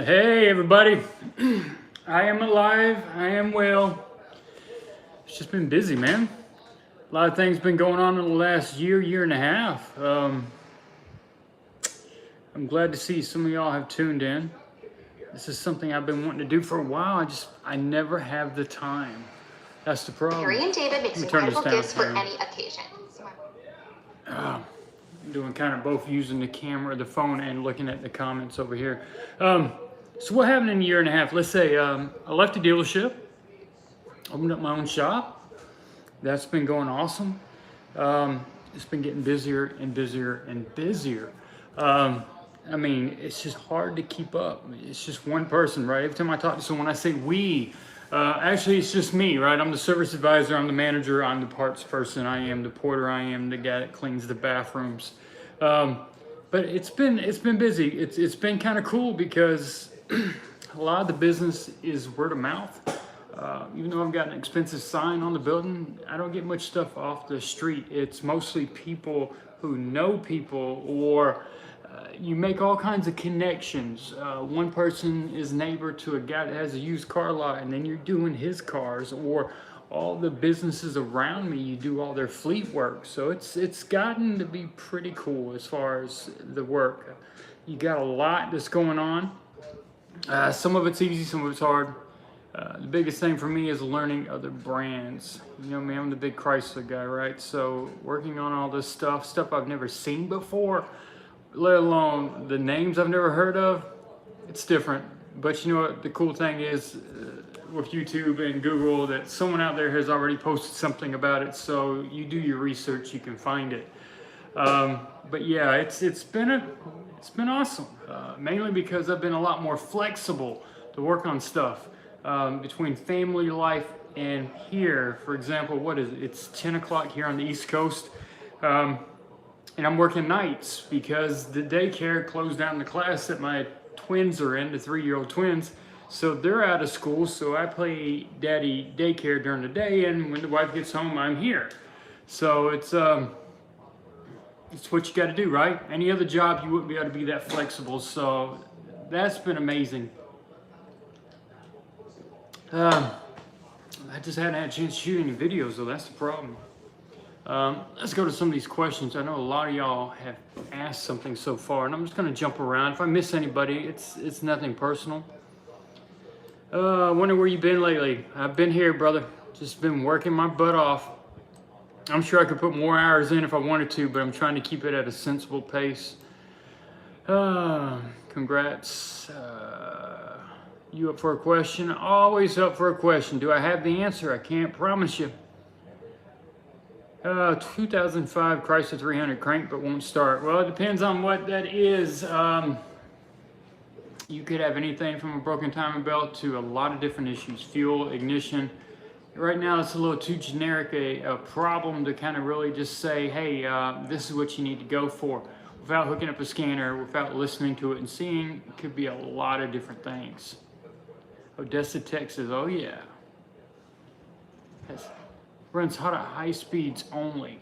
Hey everybody, I am alive, I am well. It's just been busy, man. A lot of things been going on in the last year and a half. I'm glad to see some of y'all have tuned in. This is something I've been wanting to do for a while. I never have the time. That's the problem. Harry and David makes incredible gifts for any occasion. I'm doing kind of both using the camera, the phone, and looking at the comments over here. So what happened in a year and a half? Let's say I left the dealership, opened up my own shop. That's been going awesome. It's been getting busier and busier and busier. I mean, it's just hard to keep up. It's just one person, right? Every time I talk to someone, I say we. Actually, it's just me, right? I'm the service advisor, I'm the manager, I'm the parts person, I am the porter, I am the guy that cleans the bathrooms. But it's been busy. It's been kind of cool because a lot of the business is word of mouth. Even though I've got an expensive sign on the building, I don't get much stuff off the street. It's mostly people who know people, or you make all kinds of connections. One person is neighbor to a guy that has a used car lot, and then you're doing his cars, or all the businesses around me, you do all their fleet work. So it's gotten to be pretty cool as far as the work. You got a lot that's going on. Some of it's easy, some of it's hard. The biggest thing for me is learning other brands. You know me, I'm the big Chrysler guy, right? So working on all this stuff I've never seen before, let alone the names I've never heard of, it's different. But you know what, the cool thing is with YouTube and Google, that someone out there has already posted something about it, so you do your research, you can find it. But yeah, it's been awesome, mainly because I've been a lot more flexible to work on stuff. Between family life and here, for example, what is it? It's 10 o'clock here on the East Coast. And I'm working nights because the daycare closed down the class that my twins are in, the 3-year-old twins. So they're out of school, so I play daddy daycare during the day, and when the wife gets home, I'm here. So it's what you got to do, right? Any other job, you wouldn't be able to be that flexible. So that's been amazing. I just hadn't had a chance to shoot any videos, though. That's the problem. Let's go to some of these questions. I know a lot of y'all have asked something so far, and I'm just going to jump around. If I miss anybody, it's nothing personal. I wonder where you've been lately. I've been here, brother. Just been working my butt off. I'm sure I could put more hours in if I wanted to, but I'm trying to keep it at a sensible pace. Congrats. You up for a question? Always up for a question. Do I have the answer? I can't promise you. 2005 Chrysler 300 crank, but won't start. Well, it depends on what that is. You could have anything from a broken timing belt to a lot of different issues. Fuel, ignition. Right now, it's a little too generic a problem to kind of really just say, hey, this is what you need to go for. Without hooking up a scanner, without listening to it and seeing, it could be a lot of different things. Odessa, Texas, oh yeah. Runs hot at high speeds only.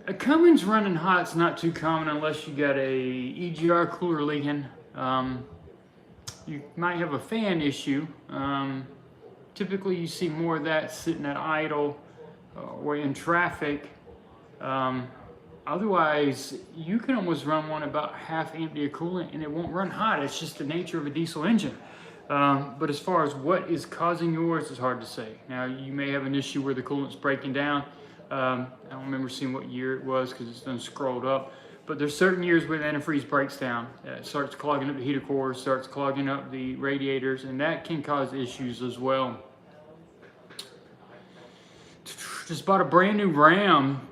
A Cummins running hot's not too common unless you got a EGR cooler leaking. You might have a fan issue. Typically you see more of that sitting at idle or in traffic. Otherwise, you can almost run one about half empty of coolant and it won't run hot. It's just the nature of a diesel engine. But as far as what is causing yours, it's hard to say. Now, you may have an issue where the coolant's breaking down. I don't remember seeing what year it was because it's done scrolled up. But there's certain years where the antifreeze breaks down. It starts clogging up the heater cores, starts clogging up the radiators, and that can cause issues as well. Just bought a brand new Ram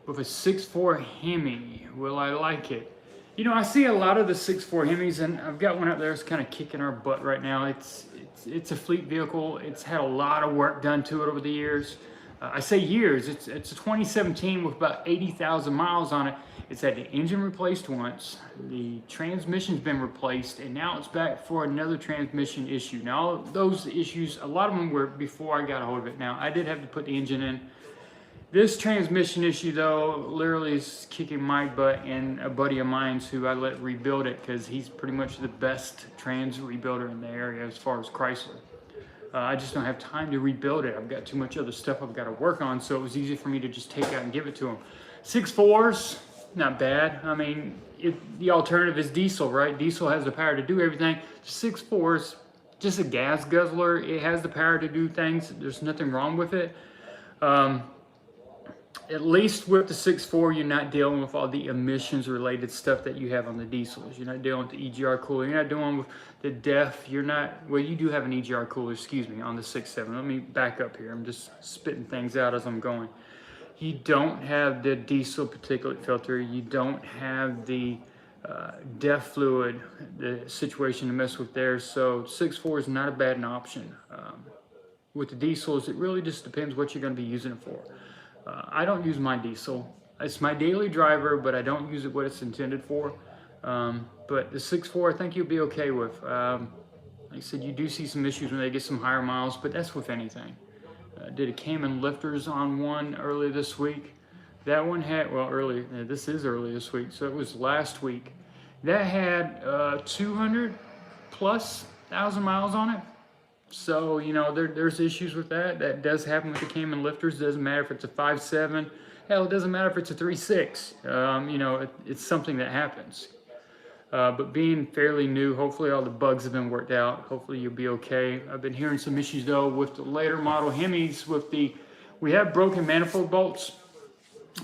with a 6.4 Hemi. Will I like it? You know, I see a lot of the 6.4 Hemis, and I've got one up there that's kind of kicking our butt right now. It's a fleet vehicle. It's had a lot of work done to it over the years. I say years. It's a 2017 with about 80,000 miles on it. It's had the engine replaced once. The transmission's been replaced, and now it's back for another transmission issue. Now, those issues, a lot of them were before I got a hold of it. Now, I did have to put the engine in. This transmission issue, though, literally is kicking my butt and a buddy of mine's who I let rebuild it because he's pretty much the best trans rebuilder in the area as far as Chrysler. I just don't have time to rebuild it. I've got too much other stuff I've got to work on, so it was easy for me to just take out and give it to him. 6.4s, not bad. I mean, the alternative is diesel, right? Diesel has the power to do everything. 6.4s, just a gas guzzler. It has the power to do things. There's nothing wrong with it. At least with the 6.4, you're not dealing with all the emissions related stuff that you have on the diesels. You're not dealing with the EGR cooler. You're not dealing with the DEF. You're not, well, you do have an EGR cooler, excuse me, on the 6.7. Let me back up here. I'm just spitting things out as I'm going. You don't have the diesel particulate filter. You don't have the DEF fluid, the situation to mess with there. So 6.4 is not a bad option. With the diesels, it really just depends what you're going to be using it for. I don't use my diesel. It's my daily driver, but I don't use it what it's intended for. But the 6.4, I think you'll be okay with. Like I said, you do see some issues when they get some higher miles, but that's with anything. Did a Cayman lifters on one early this week. That one had, well, this is early this week, so it was last week. That had 200 plus thousand miles on it. So, you know, there's issues with that. That does happen with the Cayman lifters. Doesn't matter if it's a 5.7. Hell, it doesn't matter if it's a 3.6. You know, it's something that happens. But being fairly new, hopefully all the bugs have been worked out. Hopefully you'll be okay. I've been hearing some issues, though, with the later model Hemis. We have broken manifold bolts.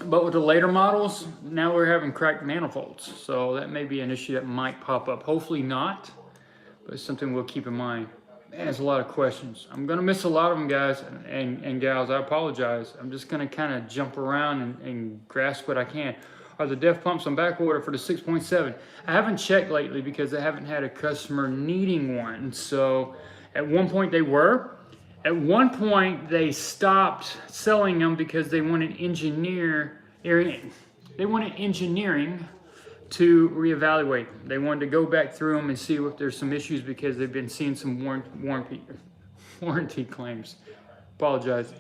But with the later models, now we're having cracked manifolds. So that may be an issue that might pop up. Hopefully not, but it's something we'll keep in mind. Man, there's a lot of questions. I'm going to miss a lot of them, guys and gals. I apologize. I'm just going to kind of jump around and grasp what I can. Are the DEF pumps on back order for the 6.7? I haven't checked lately because I haven't had a customer needing one. So at one point they were. At one point they stopped selling them because they wanted engineering to reevaluate. They wanted to go back through them and see if there's some issues because they've been seeing some warranty claims. Apologize.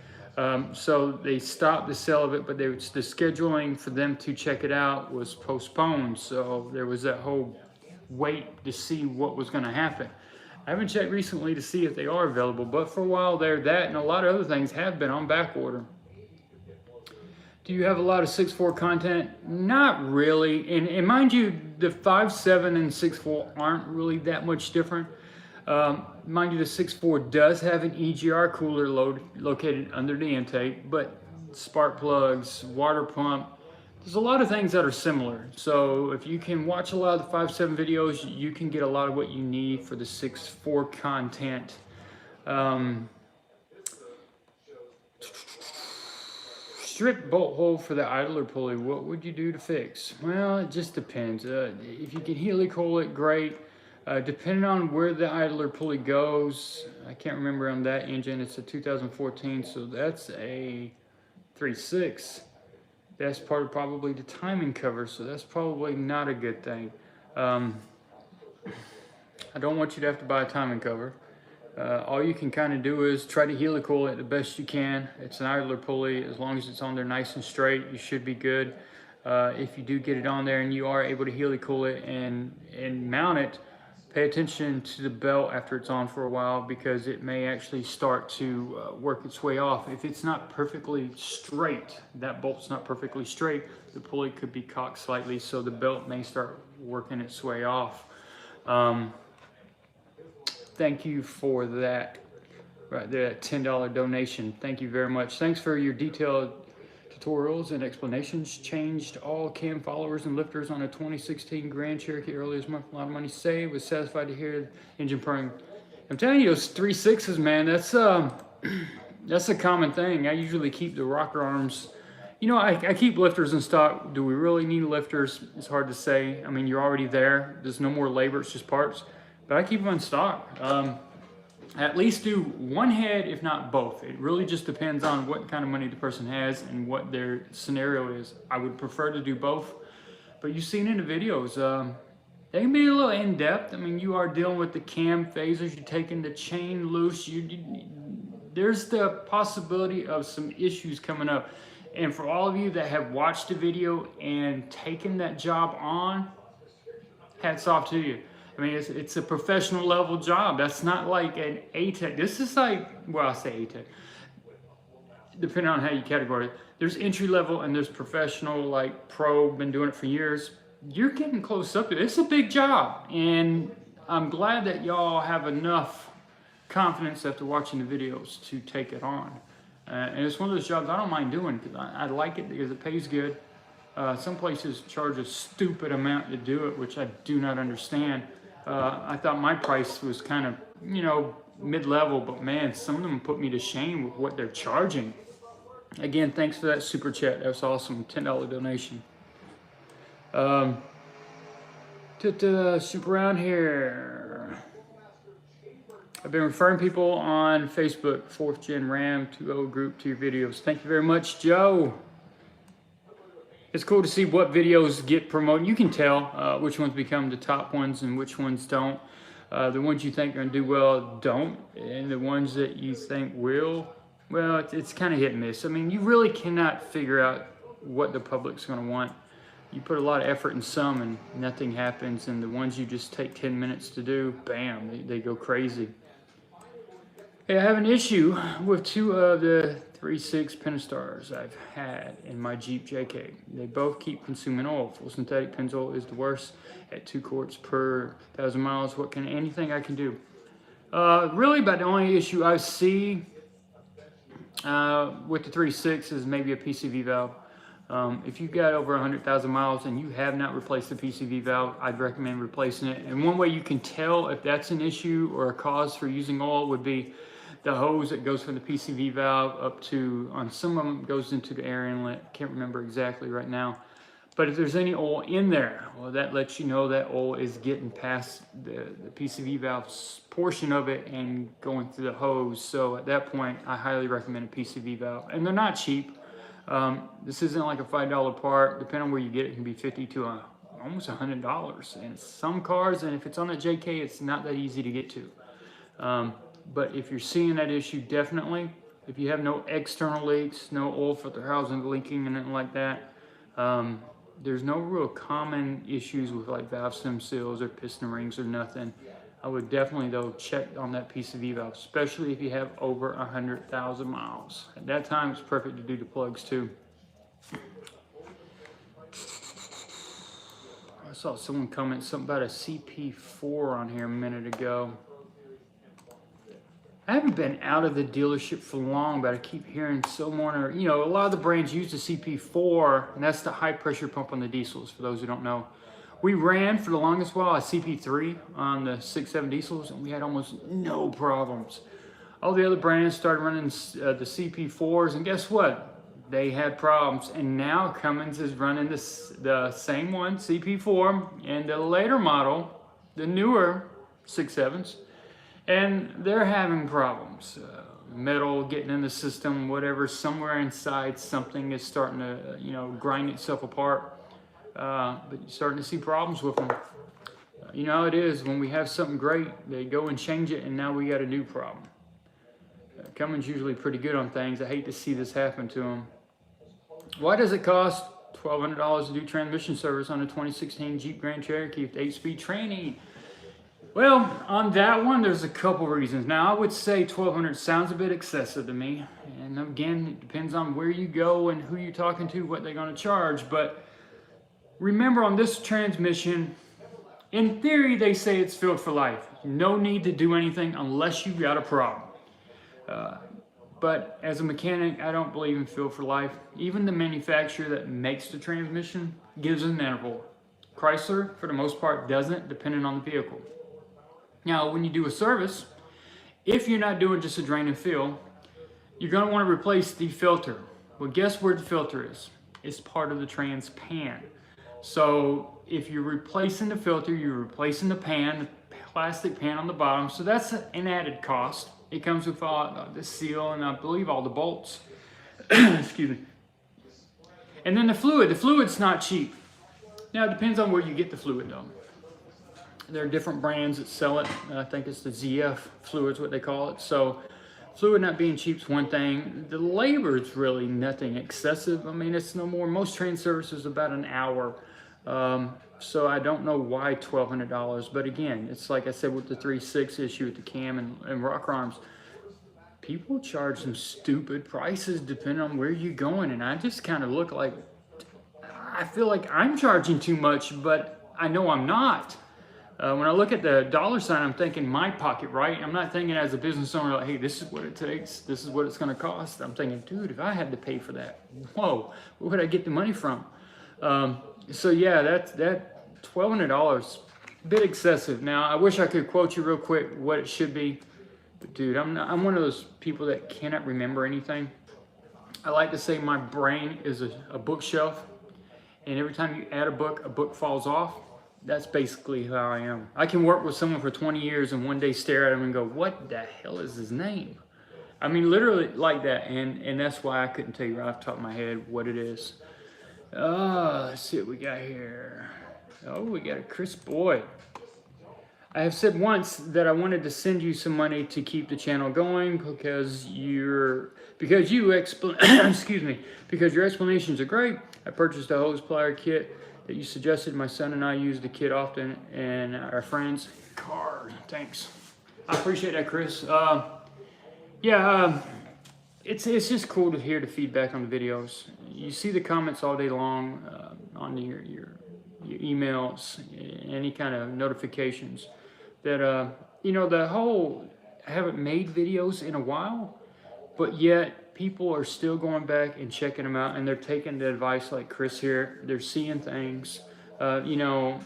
So they stopped the sale of it, but the scheduling for them to check it out was postponed. So there was that whole wait to see what was going to happen. I haven't checked recently to see if they are available, but for a while there, that and a lot of other things have been on back order. Do you have a lot of 6.4 content? Not really. And mind you, the 5.7 and 6.4 aren't really that much different. Mind you, the 6.4 does have an EGR cooler located under the intake, but spark plugs, water pump, there's a lot of things that are similar. So if you can watch a lot of the 5.7 videos, you can get a lot of what you need for the 6.4 content. Strip bolt hole for the idler pulley, what would you do to fix? Well, it just depends. If you can helicoil it, great. Depending on where the idler pulley goes, I can't remember on that engine, it's a 2014, so that's a 3.6. That's part of probably the timing cover, so that's probably not a good thing. I don't want you to have to buy a timing cover. All you can kind of do is try to helicoil it the best you can. It's an idler pulley. As long as it's on there nice and straight, you should be good. If you do get it on there and you are able to helicoil it and mount it, pay attention to the belt after it's on for a while because it may actually start to work its way off. If it's not perfectly straight, that bolt's not perfectly straight, the pulley could be cocked slightly, so the belt may start working its way off. Thank you for that, right there, that $10 donation. Thank you very much. Thanks for your detailed tutorials and explanations. Changed all cam followers and lifters on a 2016 Grand Cherokee earlier this month. A lot of money saved. Was satisfied to hear the engine purring. I'm telling you, those 3.6s, man, that's a common thing. I usually keep the rocker arms. You know, I keep lifters in stock. Do we really need lifters? It's hard to say. I mean, you're already there. There's no more labor. It's just parts. But I keep them in stock. At least do one head, if not both. It really just depends on what kind of money the person has and what their scenario is. I would prefer to do both. But you've seen in the videos, they can be a little in-depth. I mean, you are dealing with the cam phasers. You're taking the chain loose. There's the possibility of some issues coming up. And for all of you that have watched the video and taken that job on, hats off to you. I mean, it's a professional level job. That's not like an A-Tech. This is like, well, I say A-Tech, depending on how you categorize it. There's entry level and there's professional, like pro, been doing it for years. You're getting close up to it. It's a big job. And I'm glad that y'all have enough confidence after watching the videos to take it on. And it's one of those jobs I don't mind doing because I like it because it pays good. Some places charge a stupid amount to do it, which I do not understand. I thought my price was kind of, you know, mid-level, but man, some of them put me to shame with what they're charging. Again, thanks for that super chat. That was awesome. $10 donation. Super around here. I've been referring people on Facebook, 4th Gen RAM 2.0 group to your videos. Thank you very much, Joe. It's cool to see what videos get promoted. You can tell which ones become the top ones and which ones don't. The ones you think are going to do well don't. And the ones that you think will, well, it's kind of hit and miss. I mean, you really cannot figure out what the public's going to want. You put a lot of effort in some and nothing happens. And the ones you just take 10 minutes to do, bam, they go crazy. Hey, I have an issue with 2 of the 3.6 Pentastars I've had in my Jeep JK. They both keep consuming oil. Full synthetic Pennzoil is the worst at 2 quarts per 1,000 miles. Anything I can do? Really about the only issue I see with the 3.6 is maybe a PCV valve. If you've got over 100,000 miles and you have not replaced the PCV valve, I'd recommend replacing it. And one way you can tell if that's an issue or a cause for using oil would be the hose that goes from the PCV valve up to, on some of them, goes into the air inlet. Can't remember exactly right now. But if there's any oil in there, well, that lets you know that oil is getting past the PCV valve portion of it and going through the hose. So at that point, I highly recommend a PCV valve. And they're not cheap. This isn't like a $5 part. Depending on where you get it, it can be $50 to almost $100. And some cars, and if it's on the JK, it's not that easy to get to. But if you're seeing that issue, definitely, if you have no external leaks, no oil filter housing leaking and anything like that, there's no real common issues with like valve stem seals or piston rings or nothing. I would definitely, though, check on that PCV valve, especially if you have over 100,000 miles. At that time, it's perfect to do the plugs, too. I saw someone comment something about a CP4 on here a minute ago. I haven't been out of the dealership for long, but I keep hearing someone, you know, a lot of the brands use the CP4, and that's the high pressure pump on the diesels, for those who don't know. We ran for the longest while a CP3 on the 6.7 diesels, and we had almost no problems. All the other brands started running the CP4s, and guess what? They had problems, and now Cummins is running the same one, CP4, and the later model, the newer 6.7s. And they're having problems. Metal getting in the system, whatever, somewhere inside something is starting to, you know, grind itself apart. But you're starting to see problems with them. You know how it is, when we have something great, they go and change it, and now we got a new problem. Cummins usually pretty good on things. I hate to see this happen to them. Why does it cost $1,200 to do transmission service on a 2016 Jeep Grand Cherokee with 8-speed tranny? Well, on that one, there's a couple reasons. Now, I would say $1,200 sounds a bit excessive to me. And again, it depends on where you go and who you're talking to, what they're going to charge. But remember, on this transmission, in theory, they say it's filled for life. No need to do anything unless you've got a problem. But as a mechanic, I don't believe in fill for life. Even the manufacturer that makes the transmission gives an interval. Chrysler, for the most part, doesn't, depending on the vehicle. Now, when you do a service, if you're not doing just a drain and fill, you're going to want to replace the filter. Well, guess where the filter is? It's part of the trans pan. So if you're replacing the filter, you're replacing the pan, the plastic pan on the bottom. So that's an added cost. It comes with the seal and I believe all the bolts. Excuse me. And then the fluid. The fluid's not cheap. Now, it depends on where you get the fluid, though. There are different brands that sell it. I think it's the ZF fluid's what they call it. So Fluid not being cheap's one thing. The labor is really nothing excessive. I mean, it's no more. Most train service is about an hour. So I don't know why $1,200. But again, it's like I said with the 3.6 issue with the cam and rocker arms. People charge some stupid prices depending on where you're going. And I just kind of look like, I feel like I'm charging too much, but I know I'm not. When I look at the dollar sign, I'm thinking my pocket, right? I'm not thinking as a business owner, like, hey, this is what it takes. This is what it's going to cost. I'm thinking, dude, if I had to pay for that, whoa, where would I get the money from? So yeah, that $1,200, a bit excessive. Now, I wish I could quote you real quick what it should be. But dude, I'm one of those people that cannot remember anything. I like to say my brain is a bookshelf. And every time you add a book falls off. That's basically how I am. I can work with someone for 20 years and one day stare at him and go, what the hell is his name? I mean, literally like that. And that's why I couldn't tell you right off the top of my head what it is. Let's see what we got here. Oh, we got a Chris Boyd. I have said once that I wanted to send you some money to keep the channel going because excuse me, because your explanations are great. I purchased a hose plier kit that you suggested. My son and I use the kit often, and our friends' cars. Thanks. I appreciate that, Chris. It's just cool to hear the feedback on the videos. You see the comments all day long on your emails, any kind of notifications. That you know, the whole I haven't made videos in a while, but yet people are still going back and checking them out, and they're taking the advice like Chris here. They're seeing things. You know,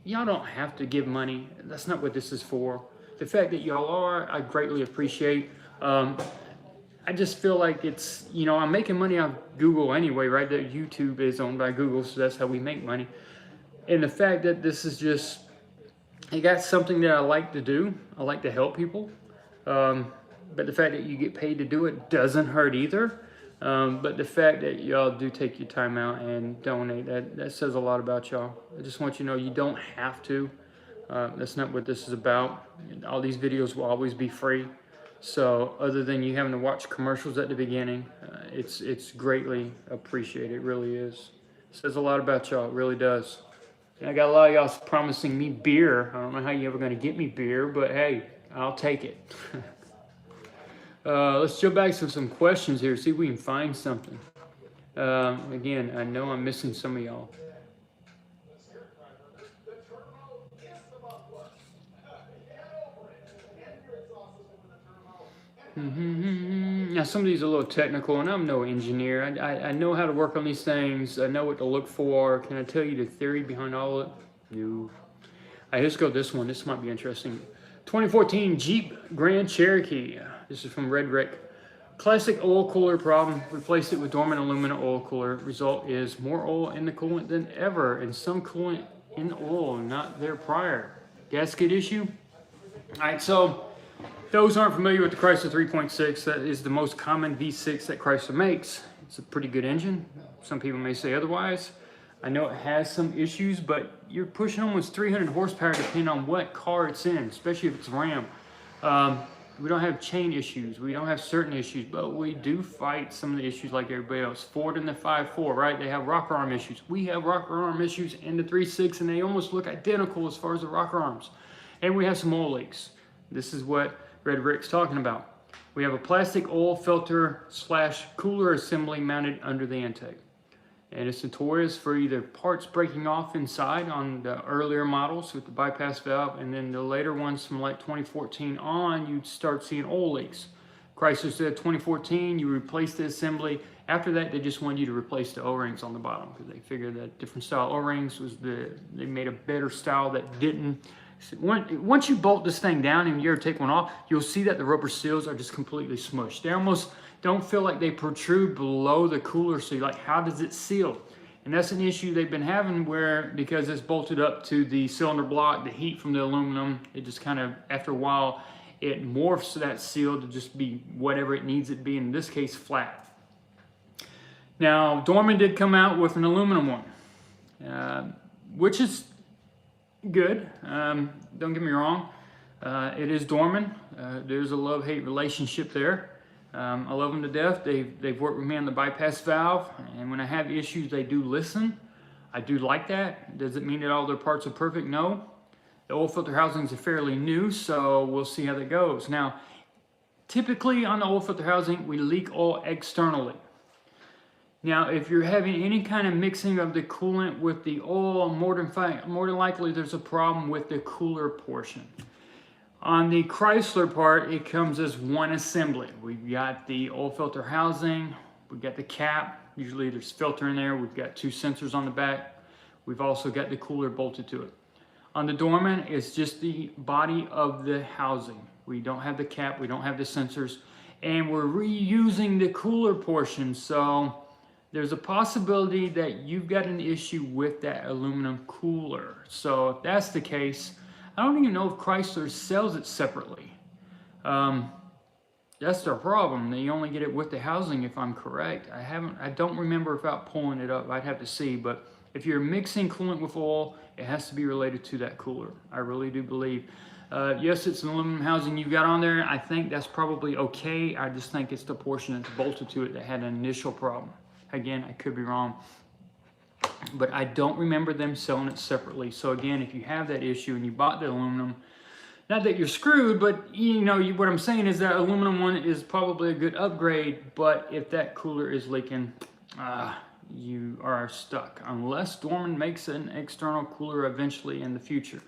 y'all don't have to give money. That's not what this is for. The fact that y'all are, I greatly appreciate. I just feel like it's, you know, I'm making money off Google anyway, right? That YouTube is owned by Google, so that's how we make money. And the fact that this is just, I got something that I like to do. I like to help people. But the fact that you get paid to do it doesn't hurt either. But the fact that y'all do take your time out and donate, that says a lot about y'all. I just want you to know you don't have to. That's not what this is about. All these videos will always be free. So other than you having to watch commercials at the beginning, it's greatly appreciated. It really is. It says a lot about y'all. It really does. And I got a lot of y'all promising me beer. I don't know how you ever going to get me beer, but hey, I'll take it. Let's jump back to some questions here, see if we can find something. Again, I know I'm missing some of y'all. Now, some of these are a little technical, and I'm no engineer. I know how to work on these things. I know what to look for. Can I tell you the theory behind all of it? No. All right, let's go this one. This might be interesting. 2014 Jeep Grand Cherokee. This is from Red Rick. Classic oil cooler problem. Replaced it with dormant aluminum oil cooler. Result is more oil in the coolant than ever, and some coolant in the oil not there prior. Gasket issue. All right, so those aren't familiar with the Chrysler 3.6, that is the most common V6 that Chrysler makes. It's a pretty good engine. Some people may say otherwise. I know it has some issues, but you're pushing almost 300 horsepower depending on what car it's in, especially if it's Ram. We don't have chain issues. We don't have certain issues, but we do fight some of the issues like everybody else. Ford in the 5.4, right? They have rocker arm issues. We have rocker arm issues in the 3.6, and they almost look identical as far as the rocker arms. And we have some oil leaks. This is what Red Rick's talking about. We have a plastic oil filter / cooler assembly mounted under the intake. And it's notorious for either parts breaking off inside on the earlier models with the bypass valve, and then the later ones from like 2014 on, you'd start seeing oil leaks. Chrysler said 2014, you replace the assembly. After that, they just wanted you to replace the O-rings on the bottom because they figured that different style O-rings they made a better style that didn't. Once you bolt this thing down and you ever take one off, you'll see that the rubber seals are just completely smushed. They almost don't feel like they protrude below the cooler seal. Like, how does it seal? And that's an issue they've been having where, because it's bolted up to the cylinder block, the heat from the aluminum, it just kind of, after a while, it morphs that seal to just be whatever it needs it to be, in this case, flat. Now, Dorman did come out with an aluminum one, which is good. Don't get me wrong. It is dormant. There's a love-hate relationship there. I love them to death. They've worked with me on the bypass valve, and when I have issues, they do listen. I do like that. Does it mean that all their parts are perfect? No. The oil filter housings are fairly new, so we'll see how that goes. Now, typically on the oil filter housing, we leak oil externally. Now, if you're having any kind of mixing of the coolant with the oil, more than likely there's a problem with the cooler portion. On the Chrysler part, it comes as one assembly. We've got the oil filter housing, we've got the cap, usually there's filter in there, we've got 2 sensors on the back, we've also got the cooler bolted to it. On the Dorman, it's just the body of the housing. We don't have the cap, we don't have the sensors, and we're reusing the cooler portion, so there's a possibility that you've got an issue with that aluminum cooler. So if that's the case, I don't even know if Chrysler sells it separately. That's their problem. They only get it with the housing, if I'm correct. I don't remember without pulling it up. I'd have to see, but if you're mixing coolant with oil, it has to be related to that cooler. I really do believe. Yes, it's an aluminum housing you've got on there. I think that's probably okay. I just think it's the portion that's bolted to it that had an initial problem. Again, I could be wrong, but I don't remember them selling it separately. So again, if you have that issue and you bought the aluminum, not that you're screwed, but you know, what I'm saying is that aluminum one is probably a good upgrade, but if that cooler is leaking, you are stuck. Unless Dorman makes an external cooler eventually in the future.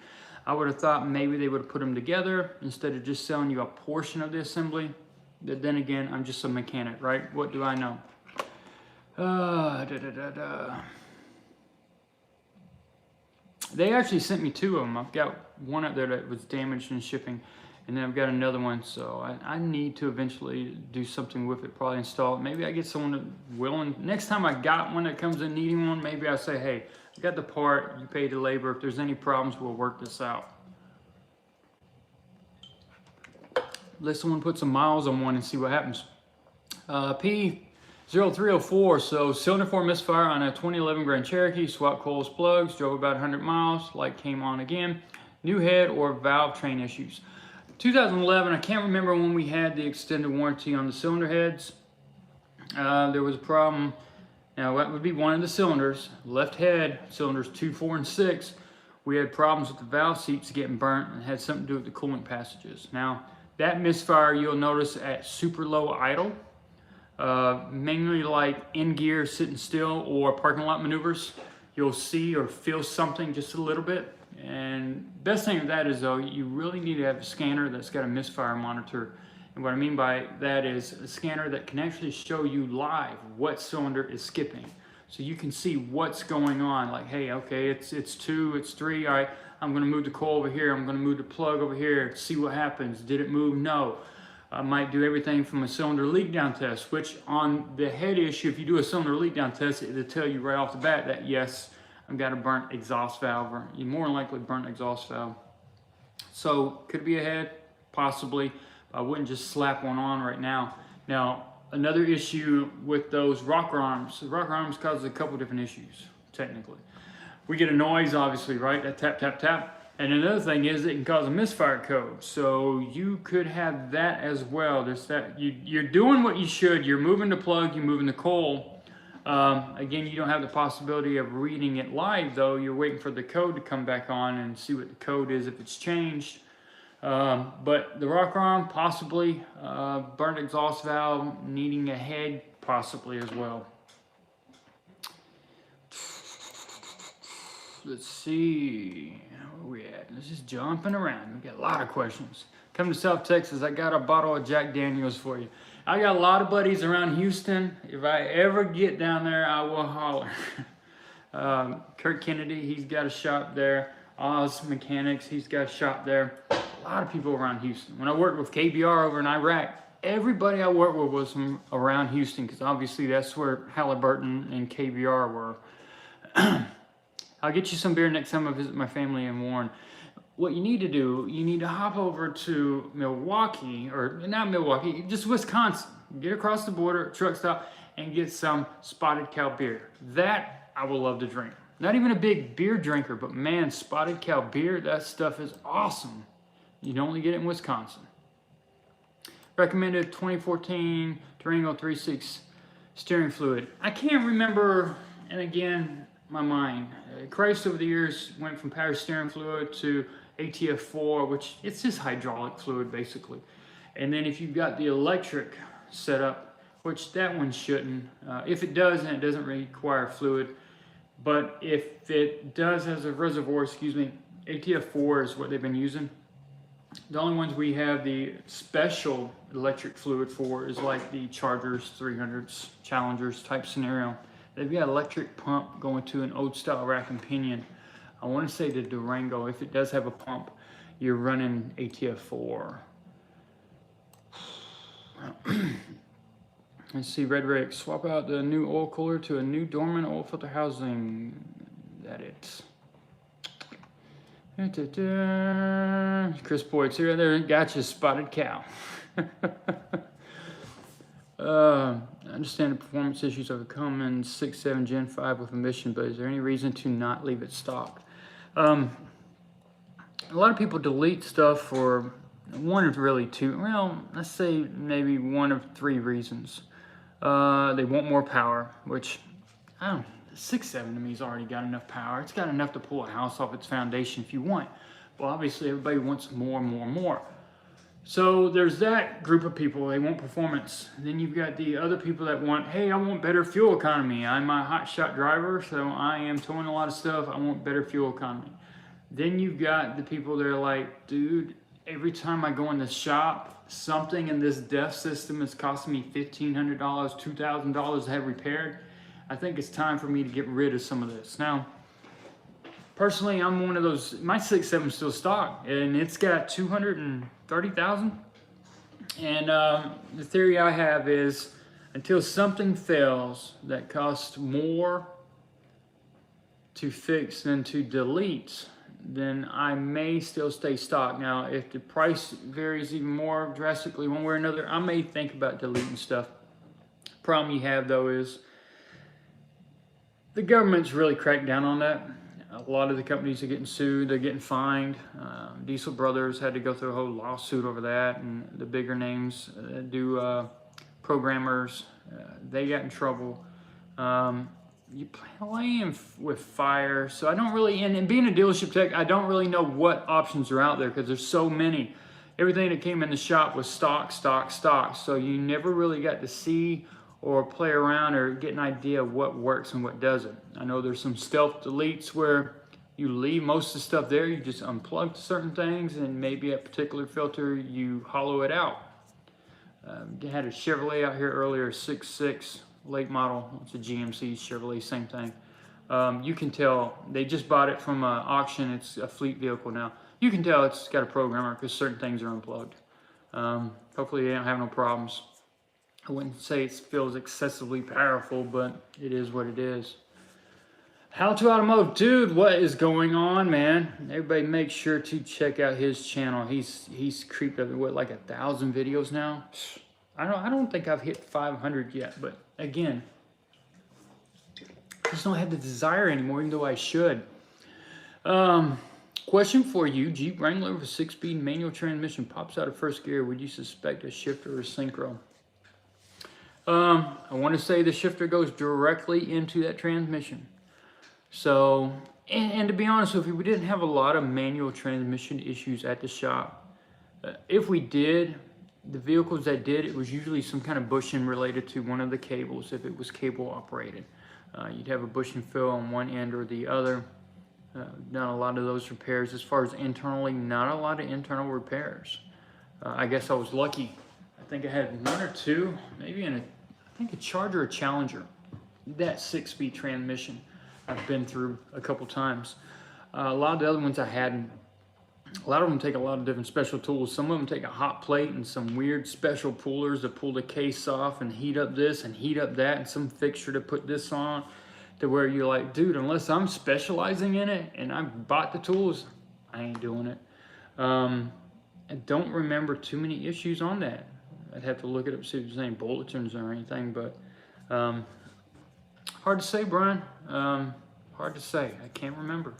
I would have thought maybe they would have put them together instead of just selling you a portion of the assembly. But then again, I'm just a mechanic, right? What do I know? They actually sent me 2 of them. I've got one up there that was damaged in shipping, and then I've got another one, so I need to eventually do something with it, probably install it. Maybe I get someone willing. Next time I got one that comes in needing one, maybe I say, hey, I got the part, you pay the labor. If there's any problems, we'll work this out. Let someone put some miles on one and see what happens. P0304, so cylinder 4 misfire on a 2011 Grand Cherokee, swap coils, plugs, drove about 100 miles, light came on again, new head or valve train issues. 2011, I can't remember when we had the extended warranty on the cylinder heads. There was a problem. Now that would be one of the cylinders, left head, cylinders 2, 4, and 6. We had problems with the valve seats getting burnt and had something to do with the coolant passages. Now that misfire you'll notice at super low idle, mainly like in gear, sitting still, or parking lot maneuvers. You'll see or feel something just a little bit. And best thing of that is though, you really need to have a scanner that's got a misfire monitor. And what I mean by that is a scanner that can actually show you live what cylinder is skipping. So you can see what's going on. Like, hey, okay, it's 2, it's 3. All right, I'm gonna move the coil over here. I'm gonna move the plug over here. See what happens. Did it move? No. I might do everything from a cylinder leak down test, which on the head issue, if you do a cylinder leak down test, it'll tell you right off the bat that yes, I've got a burnt exhaust valve, or you more than likely burnt exhaust valve. So could it be a head? Possibly. I wouldn't just slap one on right now. Now, another issue with those rocker arms. The rocker arms causes a couple different issues, technically. We get a noise, obviously, right? That tap, tap, tap. And another thing is it can cause a misfire code. So you could have that as well. There's that. You're doing what you should. You're moving the plug, you're moving the coil. Again, you don't have the possibility of reading it live, though. You're waiting for the code to come back on and see what the code is if it's changed. But the rocker arm, possibly. Burnt exhaust valve, needing a head, possibly as well. Let's see, where we at? Let's just jumping around. We got a lot of questions. Come to South Texas, I got a bottle of Jack Daniels for you. I got a lot of buddies around Houston. If I ever get down there, I will holler. Kurt Kennedy, he's got a shop there. Oz Mechanics, he's got a shop there. A lot of people around Houston. When I worked with KBR over in Iraq, everybody I worked with was from around Houston, because obviously that's where Halliburton and KBR were. I'll get you some beer next time I visit my family in Warren. What you need to do, you need to hop over to Milwaukee, or not Milwaukee, just Wisconsin. Get across the border, truck stop, and get some Spotted Cow beer. That I will love to drink. Not even a big beer drinker, but man, Spotted Cow beer, that stuff is awesome. You'd only get it in Wisconsin. Recommended 2014 Durango 3.6 steering fluid. I can't remember, and again, my mind. Christ over the years went from power steering fluid to ATF4, which it's just hydraulic fluid basically. And then if you've got the electric setup, which that one shouldn't. If it does, then it doesn't require fluid. But if it does has a reservoir, ATF4 is what they've been using. The only ones we have the special electric fluid for is like the Chargers, 300s, Challengers type scenario. They've got electric pump going to an old style rack and pinion. I want to say the Durango, if it does have a pump, you're running ATF4. Let's see, Red Rick, swap out the new oil cooler to a new dormant oil filter housing. That it. Chris Boyd's here, there, gotcha, spotted cow. I understand the performance issues of a common 6.7 Gen 5 with emission, but is there any reason to not leave it stock? A lot of people delete stuff for one of really two, well, let's say maybe one of three reasons. They want more power, which, I don't know, 6.7 to me has already got enough power. It's got enough to pull a house off its foundation if you want. Well, obviously everybody wants more. So there's that group of people, they want performance. Then you've got the other people that want, hey, I want better fuel economy. I'm a hotshot driver, so I am towing a lot of stuff. I want better fuel economy. Then you've got the people that are like, dude, every time I go in the shop, something in this DEF system is costing me $1,500, $2,000 to have repaired. I think it's time for me to get rid of some of this. Now, personally, I'm one of those, my 6.7 is still stock, and it's got 230,000. And the theory I have is, until something fails that costs more to fix than to delete, then I may still stay stock. Now, if the price varies even more drastically one way or another, I may think about deleting stuff. Problem you have, though, is the government's really cracked down on that. A lot of the companies are getting sued, they're getting fined. Diesel Brothers had to go through a whole lawsuit over that, and the bigger names programmers, they got in trouble. You playing with fire, so I don't really, and being a dealership tech, I don't really know what options are out there because there's so many. Everything that came in the shop was stock, so you never really got to see or play around or get an idea of what works and what doesn't. I know there's some stealth deletes where you leave most of the stuff there, you just unplug certain things, and maybe a particular filter, you hollow it out. Had a Chevrolet out here earlier, 6.6 late model. It's a GMC Chevrolet, same thing. You can tell, they just bought it from an auction, it's a fleet vehicle now. You can tell it's got a programmer because certain things are unplugged. Hopefully they don't have no problems. I wouldn't say it feels excessively powerful, but it is what it is. How to Automotive, dude, what is going on, man? Everybody make sure to check out his channel. He's creeped up to what, like 1,000 videos now? I don't think I've hit 500 yet, but again, I just don't have the desire anymore, even though I should. Question for you: Jeep Wrangler with 6-speed manual transmission pops out of first gear. Would you suspect a shifter or synchro? I want to say the shifter goes directly into that transmission. So, and to be honest with you, we didn't have a lot of manual transmission issues at the shop. If we did, the vehicles that did, it was usually some kind of bushing related to one of the cables, if it was cable operated. You'd have a bushing fill on one end or the other. Done a lot of those repairs. As far as internally, not a lot of internal repairs. I guess I was lucky. I think I had one or two, maybe in a Charger or Challenger. That 6-speed transmission I've been through a couple times. A lot of the other ones I hadn't. A lot of them take a lot of different special tools. Some of them take a hot plate and some weird special pullers to pull the case off and heat up this and heat up that, and some fixture to put this on, to where you're like, dude, unless I'm specializing in it and I bought the tools, I ain't doing it. I don't remember too many issues on that. I'd have to look it up, see if there's any bulletins or anything, but hard to say, Brian. Hard to say. I can't remember.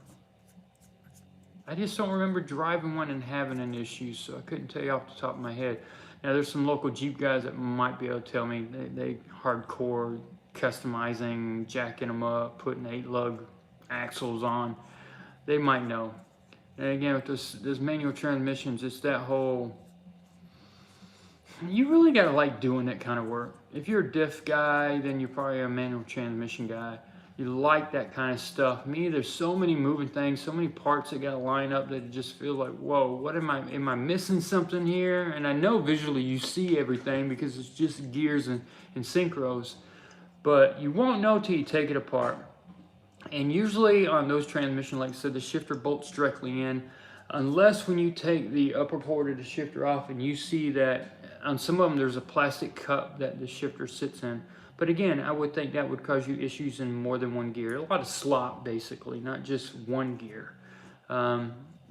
I just don't remember driving one and having an issue, so I couldn't tell you off the top of my head. Now, there's some local Jeep guys that might be able to tell me. They hardcore customizing, jacking them up, putting 8-lug axles on. They might know. And again, with this manual transmissions, it's that whole... You really gotta like doing that kind of work. If you're a diff guy, then you're probably a manual transmission guy. You like that kind of stuff. Me, there's so many moving things, so many parts that gotta line up that it just feel like, whoa, what am I missing something here? And I know visually you see everything because it's just gears and synchros, but you won't know till you take it apart. And usually on those transmission, like I said, the shifter bolts directly in, unless when you take the upper port of the shifter off and you see that on some of them there's a plastic cup that the shifter sits in. But again, I would think that would cause you issues in more than one gear. A lot of slop, basically, not just one gear.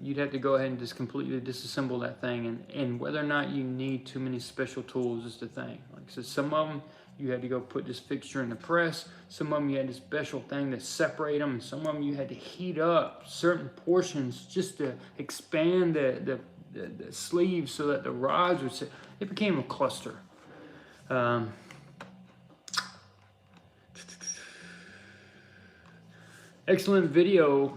You'd have to go ahead and just completely disassemble that thing. And whether or not you need too many special tools is the thing. Like I said, some of them, you had to go put this fixture in the press. Some of them, you had a special thing to separate them. And some of them, you had to heat up certain portions just to expand the sleeves so that the rods would sit. It became a cluster. Excellent video.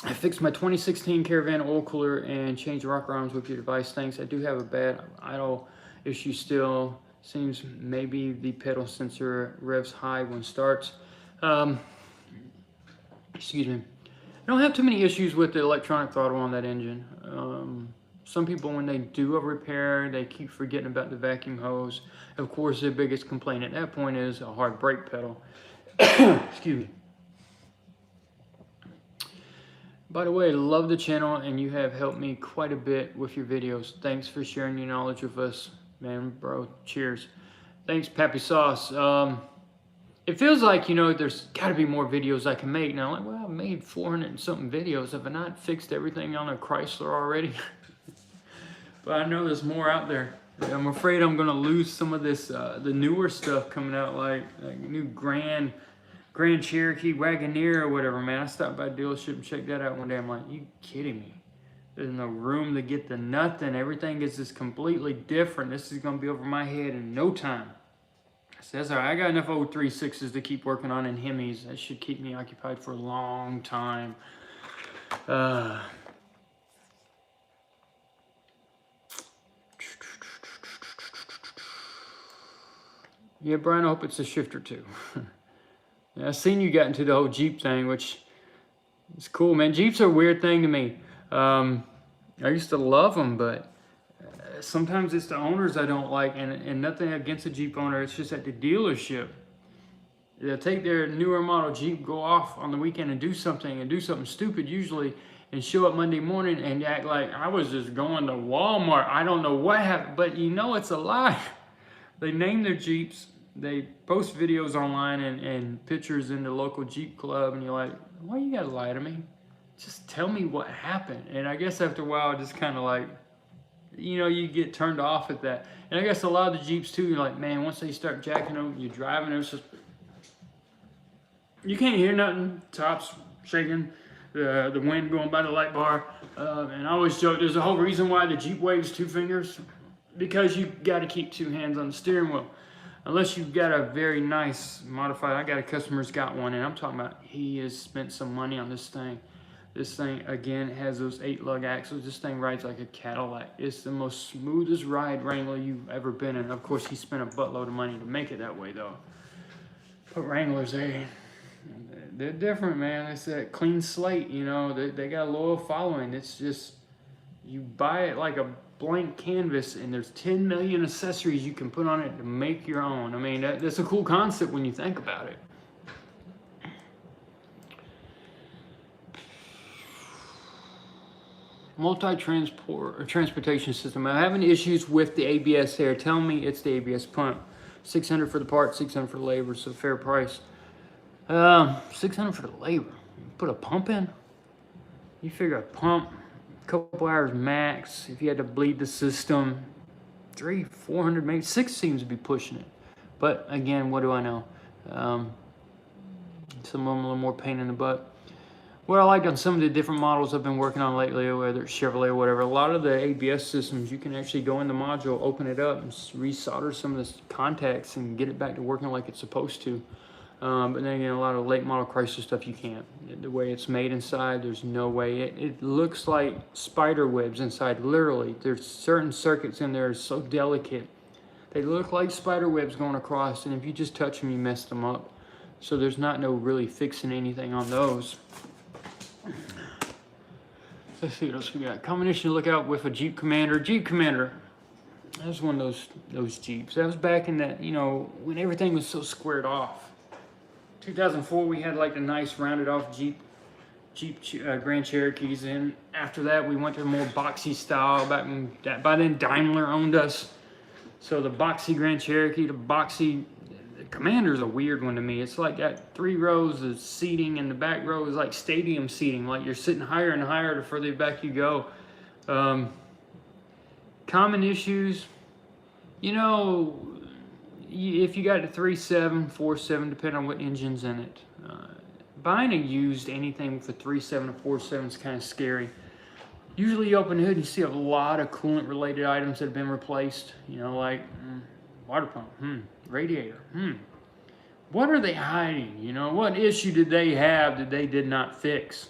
I fixed my 2016 Caravan oil cooler and changed the rocker arms with your device. Thanks. I do have a bad idle issue still. Seems maybe the pedal sensor revs high when starts. Excuse me. I don't have too many issues with the electronic throttle on that engine. Some people, when they do a repair, they keep forgetting about the vacuum hose. Of course, the biggest complaint at that point is a hard brake pedal. Excuse me. By the way, love the channel, and you have helped me quite a bit with your videos. Thanks for sharing your knowledge with us, man, bro. Cheers. Thanks, Pappy Sauce. It feels like, you know, there's got to be more videos I can make. Now, like, well, I've made 400 and something videos. Have I not fixed everything on a Chrysler already? But I know there's more out there. I'm afraid I'm gonna lose some of this, the newer stuff coming out, like new Grand Cherokee Wagoneer or whatever, man. I stopped by a dealership and checked that out one day. I'm like, you kidding me? There's no room to get the nothing. Everything is just completely different. This is gonna be over my head in no time. I said, that's all right. I got enough 036s to keep working on in Hemis. That should keep me occupied for a long time. Yeah, Brian, I hope it's a shifter too. Yeah, I seen you got into the whole Jeep thing, which is cool, man. Jeeps are a weird thing to me. I used to love them, but sometimes it's the owners I don't like, and nothing against a Jeep owner. It's just at the dealership. They'll take their newer model Jeep, go off on the weekend and do something stupid usually, and show up Monday morning and act like I was just going to Walmart. I don't know what happened, but you know it's a lie. They name their Jeeps, they post videos online and pictures in the local Jeep club, and you're like, why you gotta lie to me? Just tell me what happened. And I guess after a while, just kind of like, you know, you get turned off at that. And I guess a lot of the Jeeps too, you're like, man, once they start jacking them, you're driving, it's just, you can't hear nothing, tops shaking, the wind going by the light bar. And I always joke, there's a whole reason why the Jeep waves 2 fingers, because you got to keep 2 hands on the steering wheel. Unless you've got a very nice modified. I got a customer's got one, and I'm talking about he has spent some money on this thing. This thing, again, has those 8-lug axles. This thing rides like a Cadillac. It's the most smoothest ride Wrangler you've ever been in. Of course, he spent a buttload of money to make it that way, though. But Wranglers, they're different, man. It's that clean slate, you know. They got a loyal following. It's just, you buy it like a blank canvas, and there's 10 million accessories you can put on it to make your own. I mean, that's a cool concept when you think about it. Transportation system. I'm having issues with the ABS here. Tell me it's the ABS pump. $600 for the part, $600 for the labor, so fair price. $600 for the labor. Put a pump in? You figure a pump, couple hours max. If you had to bleed the system, 300, 400, maybe 6 seems to be pushing it. But again, what do I know? Some of them a little more pain in the butt. what I like on some of the different models I've been working on lately, whether it's Chevrolet or whatever, a lot of the ABS systems, you can actually go in the module, open it up, and resolder some of the contacts and get it back to working like it's supposed to. But then again, a lot of late model Chrysler stuff you can't. The way it's made inside, there's no way. It looks like spider webs inside, literally. There's certain circuits in there so delicate. They look like spider webs going across, and if you just touch them, you mess them up. So there's not no really fixing anything on those. Let's see what else we got. Combination to look out with a Jeep Commander. Jeep Commander. That was one of those Jeeps. That was back in that, you know, when everything was so squared off. 2004, we had like the nice rounded off Jeep Grand Cherokees. And after that, we went to a more boxy style. By then, Daimler owned us. So the boxy Grand Cherokee, the Commander's a weird one to me. It's like got 3 rows of seating, and the back row is like stadium seating. Like you're sitting higher and higher the further back you go. Common issues, you know, if you got a 3.7, 4.7, depending on what engine's in it. Buying a used anything with a 3.7 or 4.7 is kind of scary. Usually you open the hood and you see a lot of coolant related items that have been replaced. You know, like water pump, radiator, what are they hiding? You know, what issue did they have that they did not fix?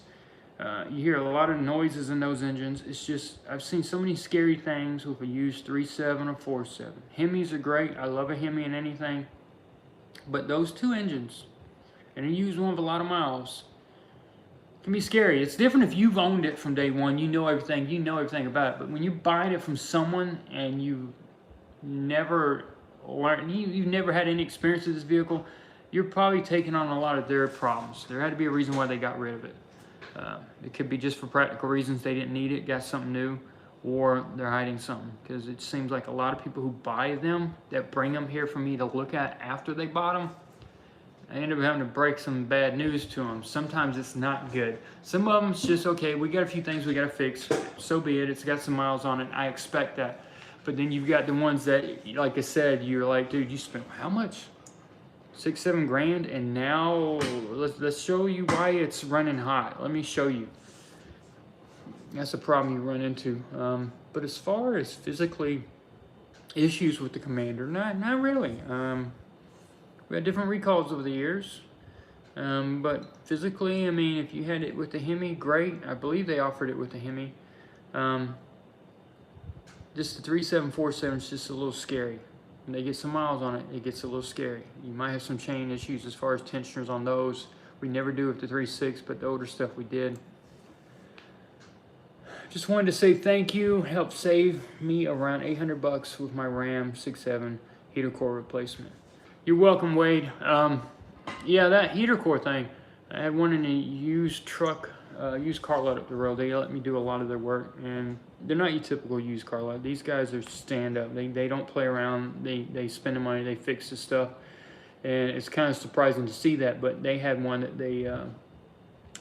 You hear a lot of noises in those engines. It's just, I've seen so many scary things with a used 3.7 or 4.7. Hemis are great. I love a Hemi in anything. But those 2 engines, and a used one with a lot of miles, can be scary. It's different if you've owned it from day one. You know everything about it. But when you're buying it from someone and you never learned, you've never had any experience with this vehicle, you're probably taking on a lot of their problems. There had to be a reason why they got rid of it. It could be just for practical reasons, they didn't need it, got something new, or they're hiding something. Because it seems like a lot of people who buy them, that bring them here for me to look at after they bought them, I end up having to break some bad news to them. Sometimes it's not good. Some of them it's just, okay, we got a few things we got to fix. So be it. It's got some miles on it. I expect that. But then you've got the ones that, like I said, you're like, dude, you spent how much? 6-7 grand, and now let's show you why it's running hot. Let me show you. That's a problem you run into. But as far as physically issues with the Commander, not really. We had different recalls over the years, but physically, I mean, if you had it with the Hemi, great. I believe they offered it with the Hemi. Just the 3.7, 4.7 is just a little scary. When they get some miles on it, it gets a little scary. You might have some chain issues as far as tensioners on those. We never do with the 3.6, but the older stuff we did. Just wanted to say thank you. Helped save me around $800 with my Ram 6.7 heater core replacement. You're welcome, Wade. Yeah, that heater core thing. I had one in a used truck, used car lot up the road. They let me do a lot of their work, and they're not your typical used car lot. These guys are stand up. They don't play around. They spend the money. They fix the stuff, and it's kind of surprising to see that. But they had one that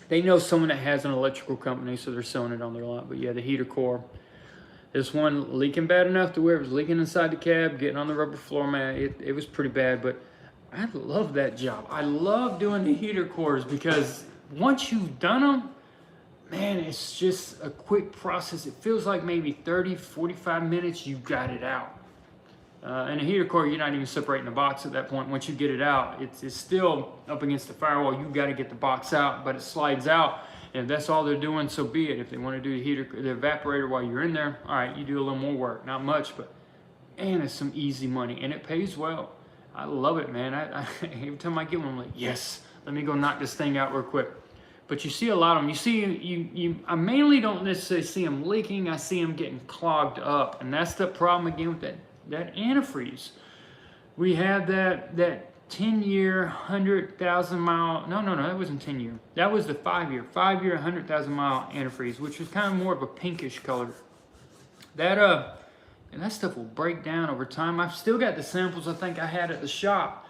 they know someone that has an electrical company, so they're selling it on their lot. But yeah, the heater core. This one leaking bad enough to where it was leaking inside the cab, getting on the rubber floor mat. It was pretty bad, but I love that job. I love doing the heater cores because once you've done them, man, it's just a quick process. It feels like maybe 30, 45 minutes, you got it out. And a heater core, you're not even separating the box at that point. Once you get it out, it's still up against the firewall. You got to get the box out, but it slides out. And if that's all they're doing, so be it. If they want to do the evaporator while you're in there, all right, you do a little more work. Not much, but man, it's some easy money, and it pays well. I love it, man. Every time I get one, I'm like, yes, let me go knock this thing out real quick. But you see a lot of them. You see, I mainly don't necessarily see them leaking. I see them getting clogged up, and that's the problem again with that antifreeze. We had that 10-year, 100,000 mile. No, that wasn't 10-year. That was the 5-year, 100,000 mile antifreeze, which was kind of more of a pinkish color. And that stuff will break down over time. I've still got the samples I think I had at the shop.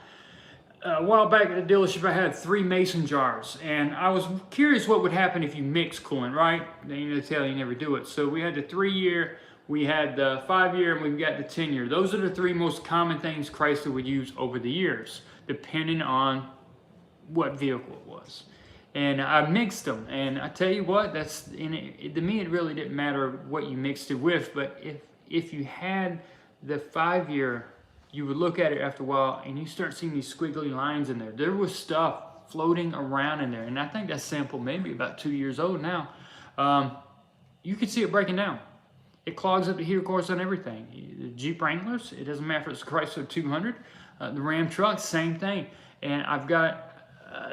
A while back at the dealership, I had 3 mason jars, and I was curious what would happen if you mix coolant, right? They tell you never do it. So we had the 3-year, we had the 5-year, and we've got the 10-year. Those are the 3 most common things Chrysler would use over the years, depending on what vehicle it was. And I mixed them, and I tell you what, that's in it, to me it really didn't matter what you mixed it with, but if you had the 5-year, you would look at it after a while and you start seeing these squiggly lines in there. There was stuff floating around in there, and I think that sample maybe about 2 years old now. You could see it breaking down. It clogs up the heater cores on everything. The Jeep Wranglers, it doesn't matter if it's a Chrysler 200, the Ram trucks, same thing. And I've got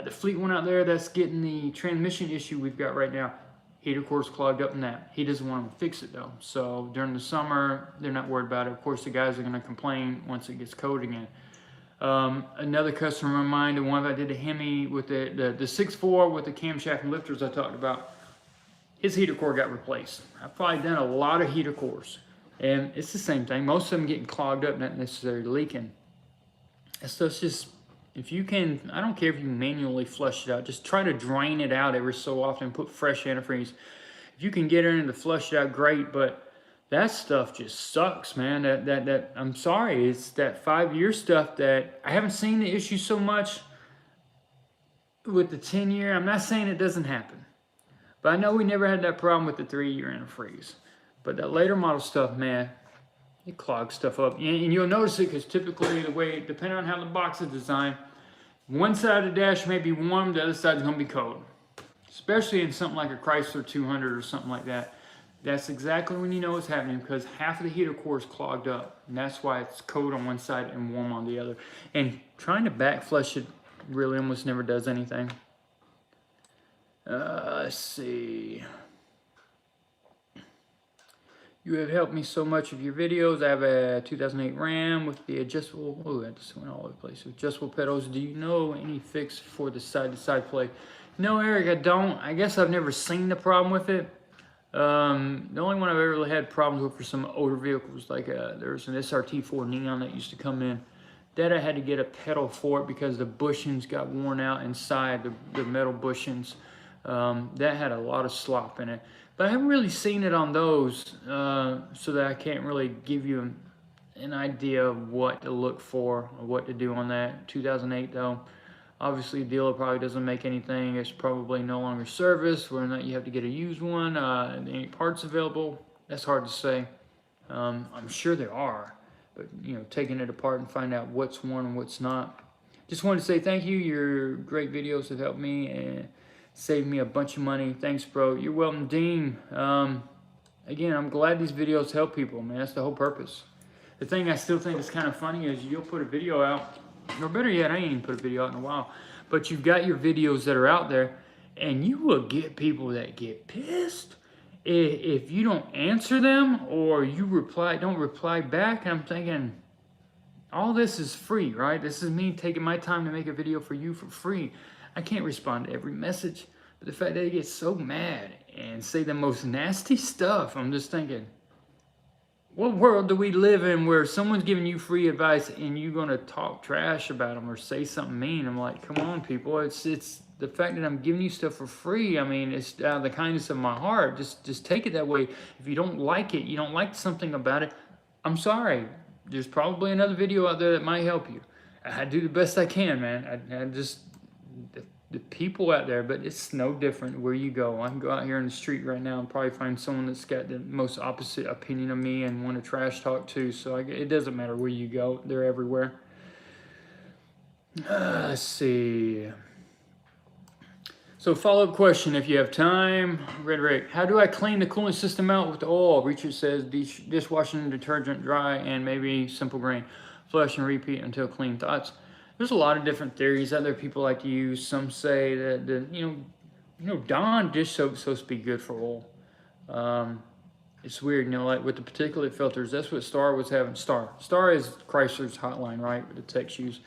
the fleet one out there that's getting the transmission issue we've got right now. Heater core's clogged up in that. He doesn't want to fix it though. So during the summer, they're not worried about it. Of course, the guys are going to complain once it gets cold again. Another customer of mine, the one that I did a Hemi with the 6.4 with the camshaft and lifters I talked about, his heater core got replaced. I've probably done a lot of heater cores, and it's the same thing. Most of them getting clogged up, not necessarily leaking. And so it's just, if you can, I don't care if you manually flush it out, just try to drain it out every so often, put fresh antifreeze. If you can get it in to flush it out, great, but that stuff just sucks, man. That I'm sorry, it's that 5-year stuff that I haven't seen the issue so much with the 10-year. I'm not saying it doesn't happen, but I know we never had that problem with the 3-year antifreeze. But that later model stuff, man, it clogs stuff up. And you'll notice it because typically the way, depending on how the box is designed, one side of the dash may be warm, the other side is going to be cold. Especially in something like a Chrysler 200 or something like that. That's exactly when you know what's happening, because half of the heater core is clogged up. And that's why it's cold on one side and warm on the other. And trying to back flush it really almost never does anything. Let's see. You have helped me so much with your videos. I have a 2008 Ram with the adjustable, oh, that just went all over the place. Adjustable pedals. Do you know any fix for the side-to-side play? No, Eric, I don't. I guess I've never seen the problem with it. The only one I've ever really had problems with for some older vehicles, like there's an SRT4 Neon that used to come in. That I had to get a pedal for it because the bushings got worn out inside, the metal bushings. That had a lot of slop in it. But I haven't really seen it on those, so that I can't really give you an idea of what to look for or what to do on that. 2008 though, obviously the dealer probably doesn't make anything. It's probably no longer serviced, whether or not you have to get a used one, any parts available, that's hard to say. I'm sure there are, but you know, taking it apart and find out what's worn and what's not. Just wanted to say thank you. Your great videos have helped me and saved me a bunch of money. Thanks, bro. You're welcome, Dean. Again, I'm glad these videos help people, man. That's the whole purpose. The thing I still think is kind of funny is you'll put a video out, or better yet, I ain't even put a video out in a while, but you've got your videos that are out there, and you will get people that get pissed if you don't answer them or you don't reply back. And I'm thinking, all this is free, right? This is me taking my time to make a video for you for free. I can't respond to every message, but the fact that they get so mad and say the most nasty stuff, I'm just thinking, what world do we live in where someone's giving you free advice and you're gonna talk trash about them or say something mean? I'm like, come on, people. It's the fact that I'm giving you stuff for free. I mean, it's out of the kindness of my heart. Just take it that way. If you don't like it, you don't like something about it, I'm sorry. There's probably another video out there that might help you. I do the best I can, man. I just the people out there, but it's no different where you go. I can go out here in the street right now and probably find someone that's got the most opposite opinion of me and want to trash talk too. So it doesn't matter where you go. They're everywhere. Let's see. So follow-up question, if you have time. Red, how do I clean the cooling system out with the oil? Richard says dishwashing detergent, dry, and maybe simple grain. Flush and repeat until clean. Thoughts? There's a lot of different theories out there people like to use. Some say that you know, Dawn dish soap is supposed to be good for oil. It's weird, you know, like with the particulate filters. That's what Star was having. Star is Chrysler's hotline, right? With the techs use.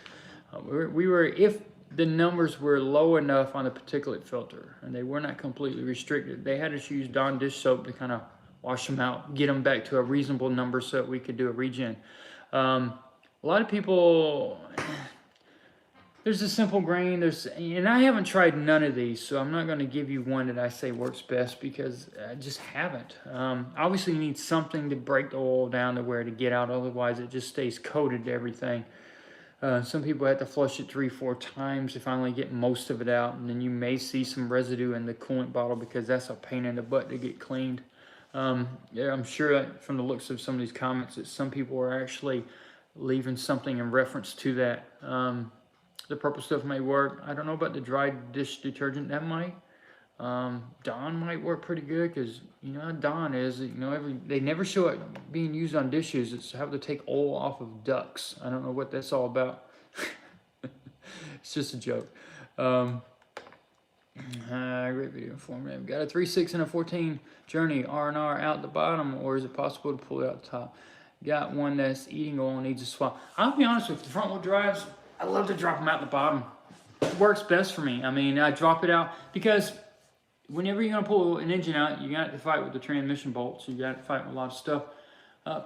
If the numbers were low enough on the particulate filter and they were not completely restricted, they had us use Dawn dish soap to kind of wash them out, get them back to a reasonable number so that we could do a regen. A lot of people. There's a simple grain, and I haven't tried none of these, so I'm not going to give you one that I say works best because I just haven't. Obviously, you need something to break the oil down to where to get out, otherwise it just stays coated to everything. Some people have to flush it 3-4 times to finally get most of it out, and then you may see some residue in the coolant bottle because that's a pain in the butt to get cleaned. Yeah, I'm sure that from the looks of some of these comments that some people are actually leaving something in reference to that. The purple stuff may work. I don't know about the dry dish detergent. That might. Dawn might work pretty good because you know how Dawn is. You know, they never show it being used on dishes. It's how to take oil off of ducks. I don't know what that's all about. It's just a joke. Great video format. Got a 3.6 and a 14 journey R&R out the bottom, or is it possible to pull it out the top? Got one that's eating oil and needs a swap. I'll be honest with you, the front wheel drives, I love to drop them out the bottom. It works best for me. I mean, I drop it out because whenever you're gonna pull an engine out, you got to fight with the transmission bolts. You got to fight with a lot of stuff.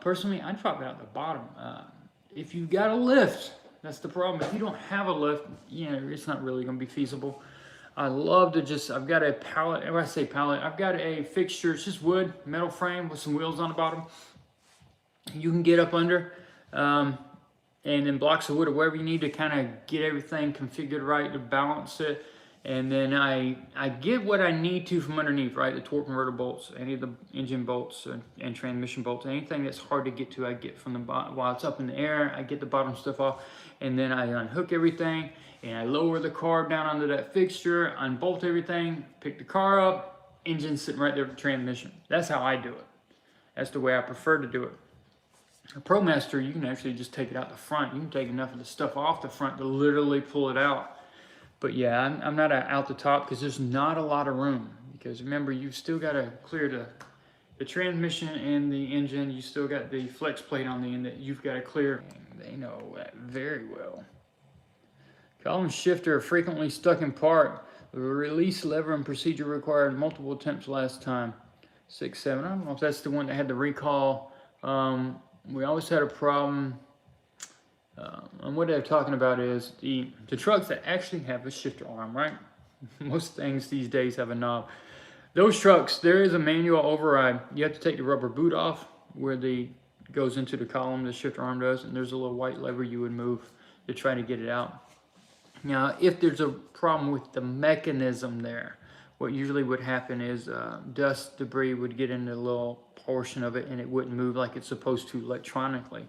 Personally, I drop it out the bottom. If you got a lift, that's the problem. If you don't have a lift, you know, it's not really gonna be feasible. I love to just, I've got a pallet, when I say pallet, I've got a fixture, it's just wood, metal frame with some wheels on the bottom. You can get up under, and then blocks of wood or wherever you need to kind of get everything configured right to balance it. And then I get what I need to from underneath, right? The torque converter bolts, any of the engine bolts and transmission bolts, anything that's hard to get to, I get from the bottom. While it's up in the air, I get the bottom stuff off, and then I unhook everything, and I lower the car down onto that fixture, unbolt everything, pick the car up, engine sitting right there with the transmission. That's how I do it. That's the way I prefer to do it. A ProMaster, you can actually just take it out the front. You can take enough of the stuff off the front to literally pull it out. But yeah, I'm not out the top because there's not a lot of room. Because remember, you've still got to clear the transmission and the engine. You still got the flex plate on the end that you've got to clear. They know that very well. Column shifter frequently stuck in part. The release lever and procedure required multiple attempts last time. 6.7. I don't know if that's the one that had the recall. We always had a problem. And what they're talking about is the trucks that actually have a shifter arm, right? Most things these days have a knob. Those trucks, there is a manual override. You have to take the rubber boot off where the goes into the column, the shifter arm does, and there's a little white lever you would move to try to get it out. Now, if there's a problem with the mechanism there, what usually would happen is dust, debris would get into a little portion of it and it wouldn't move like it's supposed to electronically.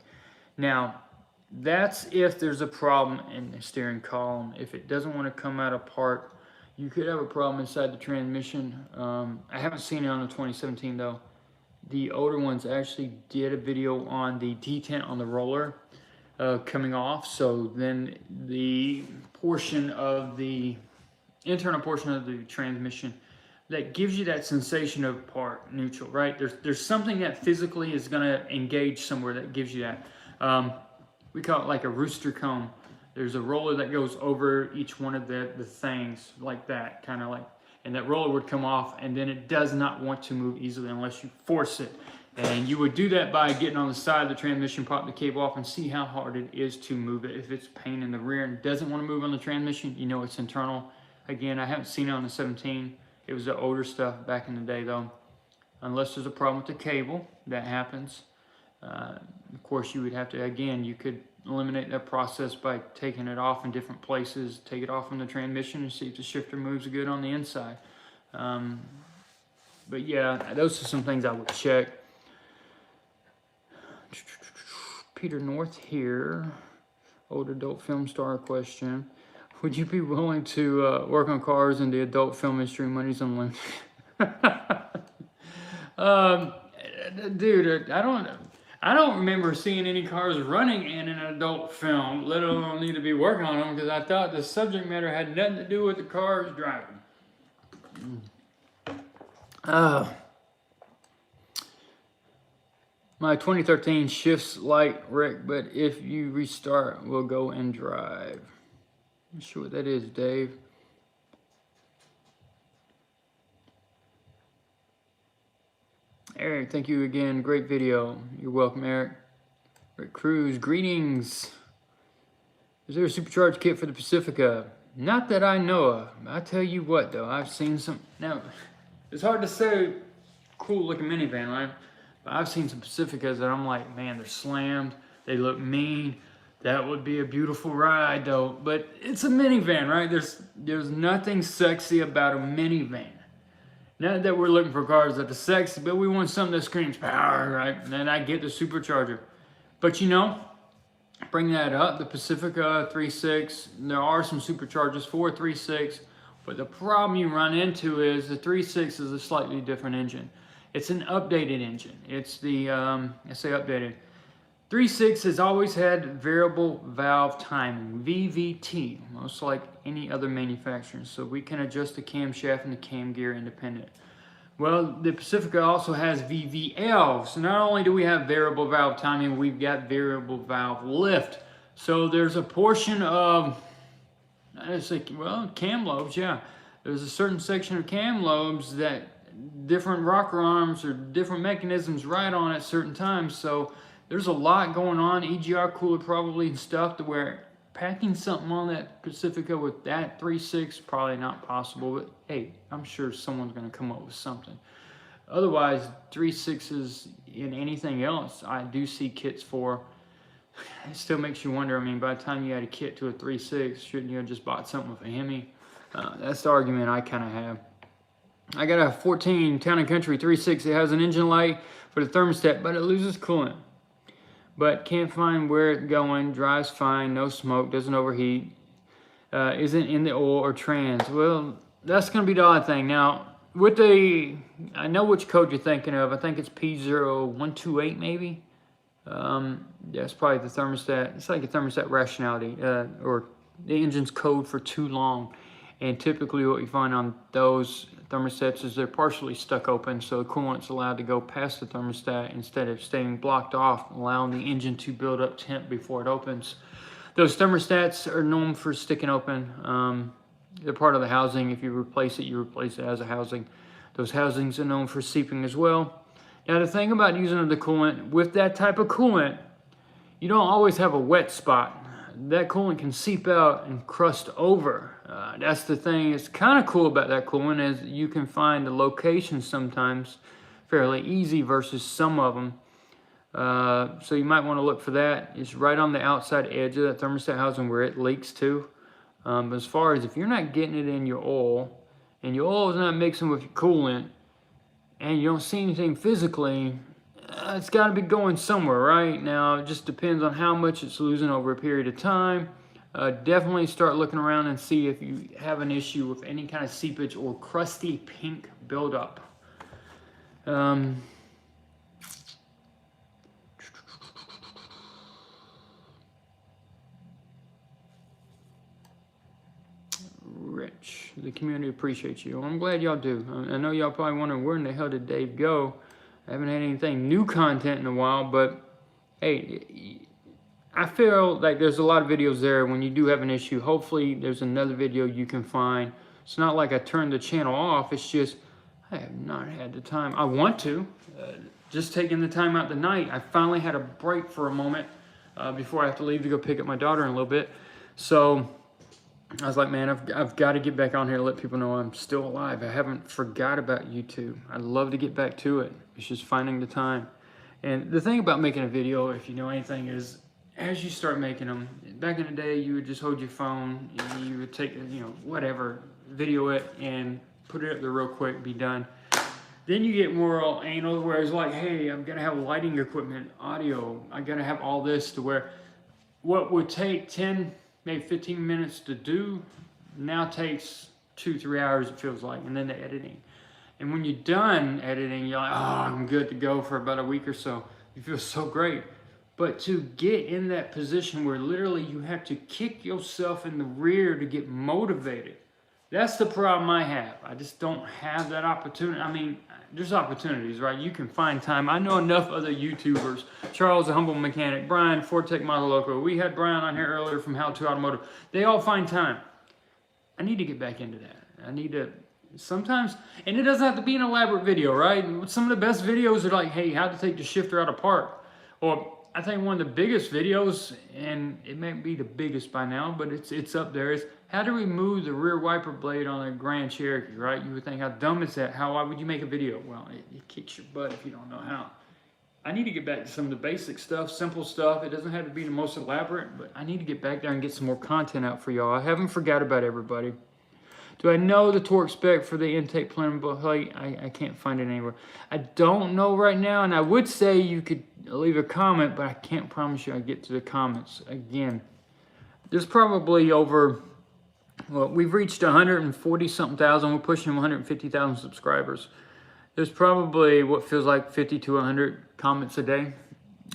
Now, that's if there's a problem in the steering column. If it doesn't want to come out apart, you could have a problem inside the transmission. I haven't seen it on the 2017 though. The older ones actually did a video on the detent on the roller coming off. So then the portion of the internal portion of the transmission that gives you that sensation of part neutral, right? There's something that physically is going to engage somewhere that gives you that. We call it like a rooster comb. There's a roller that goes over each one of the things like that, kind of like, and that roller would come off, and then it does not want to move easily unless you force it. And you would do that by getting on the side of the transmission, pop the cable off, and see how hard it is to move it. If it's pain in the rear and doesn't want to move on the transmission, you know it's internal. Again, I haven't seen it on the 17. It was the older stuff back in the day though. Unless there's a problem with the cable, that happens. Of course, you would have to, again, you could eliminate that process by taking it off in different places, take it off from the transmission and see if the shifter moves good on the inside. But yeah, those are some things I would check. Peter North here, old adult film star question. Would you be willing to work on cars in the adult film industry? Money's unlimited. Dude, I don't remember seeing any cars running in an adult film, let alone need to be working on them, because I thought the subject matter had nothing to do with the cars driving. My 2013 shifts light wreck, but if you restart, we'll go and drive. I'm not sure what that is, Dave. Eric, thank you again. Great video. You're welcome, Eric. Rick Cruz, greetings. Is there a supercharged kit for the Pacifica? Not that I know of. I tell you what, though, I've seen some. Now, it's hard to say cool looking minivan, right? But I've seen some Pacificas that I'm like, man, they're slammed. They look mean. That would be a beautiful ride, though. But it's a minivan, right? There's nothing sexy about a minivan. Not that we're looking for cars that are sexy, but we want something that screams power, right? And then I get the Supercharger. But you know, bring that up, the Pacifica 3.6, there are some Superchargers for 3.6, but the problem you run into is the 3.6 is a slightly different engine. It's an updated engine. It's the, I say updated. 3.6 has always had variable valve timing, VVT, most like any other manufacturer. So we can adjust the camshaft and the cam gear independent. Well, the Pacifica also has VVL. So not only do we have variable valve timing, we've got variable valve lift. So there's a portion of, it's like, well, cam lobes, yeah. There's a certain section of cam lobes that different rocker arms or different mechanisms ride on at certain times. So there's a lot going on, EGR cooler probably and stuff, to where packing something on that Pacifica with that 3.6 probably not possible. But hey, I'm sure someone's going to come up with something. Otherwise, 3.6s in anything else, I do see kits for. It still makes you wonder. I mean, by the time you add a kit to a 3.6, shouldn't you have just bought something with a Hemi? That's the argument I kind of have. I got a 14 Town & Country 3.6. It has an engine light for the thermostat, but it loses coolant. But can't find where it's going, drives fine, no smoke, doesn't overheat, isn't in the oil or trans. Well, that's going to be the odd thing. Now, with the, I know which code you're thinking of. I think it's P0128 maybe. That's probably the thermostat. It's like a thermostat rationality, or the engine's code for too long. And typically what you find on those thermostats is they're partially stuck open, so the coolant's allowed to go past the thermostat instead of staying blocked off, allowing the engine to build up temp before it opens. Those thermostats are known for sticking open. They're part of the housing. If you replace it as a housing. Those housings are known for seeping as well. Now the thing about using the coolant, with that type of coolant, you don't always have a wet spot. That coolant can seep out and crust over. That's the thing. It's kind of cool about that coolant is you can find the location sometimes fairly easy versus some of them. So you might want to look for that. It's right on the outside edge of that thermostat housing where it leaks to. But as far as if you're not getting it in your oil, and your oil is not mixing with your coolant, and you don't see anything physically, it's got to be going somewhere, right? Now, it just depends on how much it's losing over a period of time. Definitely start looking around and see if you have an issue with any kind of seepage or crusty pink buildup. Rich, the community appreciates you. I'm glad y'all do. I know y'all probably wondering where in the hell did Dave go. I haven't had anything new content in a while, but hey, I feel like there's a lot of videos there. When you do have an issue, hopefully there's another video you can find. It's not like I turned the channel off. It's just I have not had the time. I want to. Just taking the time out the night. I finally had a break for a moment before I have to leave to go pick up my daughter in a little bit. So I was like, man, I've got to get back on here and let people know I'm still alive. I haven't forgot about YouTube. I'd love to get back to it. It's just finding the time. And the thing about making a video, if you know anything, is as you start making them, back in the day, you would just hold your phone, and you would take, whatever, video it, and put it up there real quick, be done. Then you get more anal, where it's like, hey, I'm going to have lighting equipment, audio. I got to have all this to where what would take 10, maybe 15 minutes to do now takes 2-3 hours, it feels like, and then the editing. And when you're done editing, you're like, oh, I'm good to go for about a week or so. You feel so great. But to get in that position where literally you have to kick yourself in the rear to get motivated, that's the problem I have. I just don't have that opportunity. I mean, there's opportunities, right? You can find time. I know enough other YouTubers. Charles, the Humble Mechanic, Brian, Fortec Model Loco. We had Brian on here earlier from How To Automotive. They all find time. I need to get back into that. I need to sometimes, and it doesn't have to be an elaborate video, right? Some of the best videos are like, hey, how to take the shifter out apart. Or I think one of the biggest videos, and it may be the biggest by now, but it's up there, is how to remove the rear wiper blade on a Grand Cherokee, right? You would think, how dumb is that? Why would you make a video? Well, it kicks your butt if you don't know how. I need to get back to some of the basic stuff, simple stuff. It doesn't have to be the most elaborate, but I need to get back there and get some more content out for y'all. I haven't forgot about everybody. Do I know the torque spec for the intake planable plate? I can't find it anywhere. I don't know right now, and I would say you could leave a comment, but I can't promise you I get to the comments. Again, there's probably over, well, we've reached 140-something thousand. We're pushing 150,000 subscribers. There's probably what feels like 50 to 100 comments a day.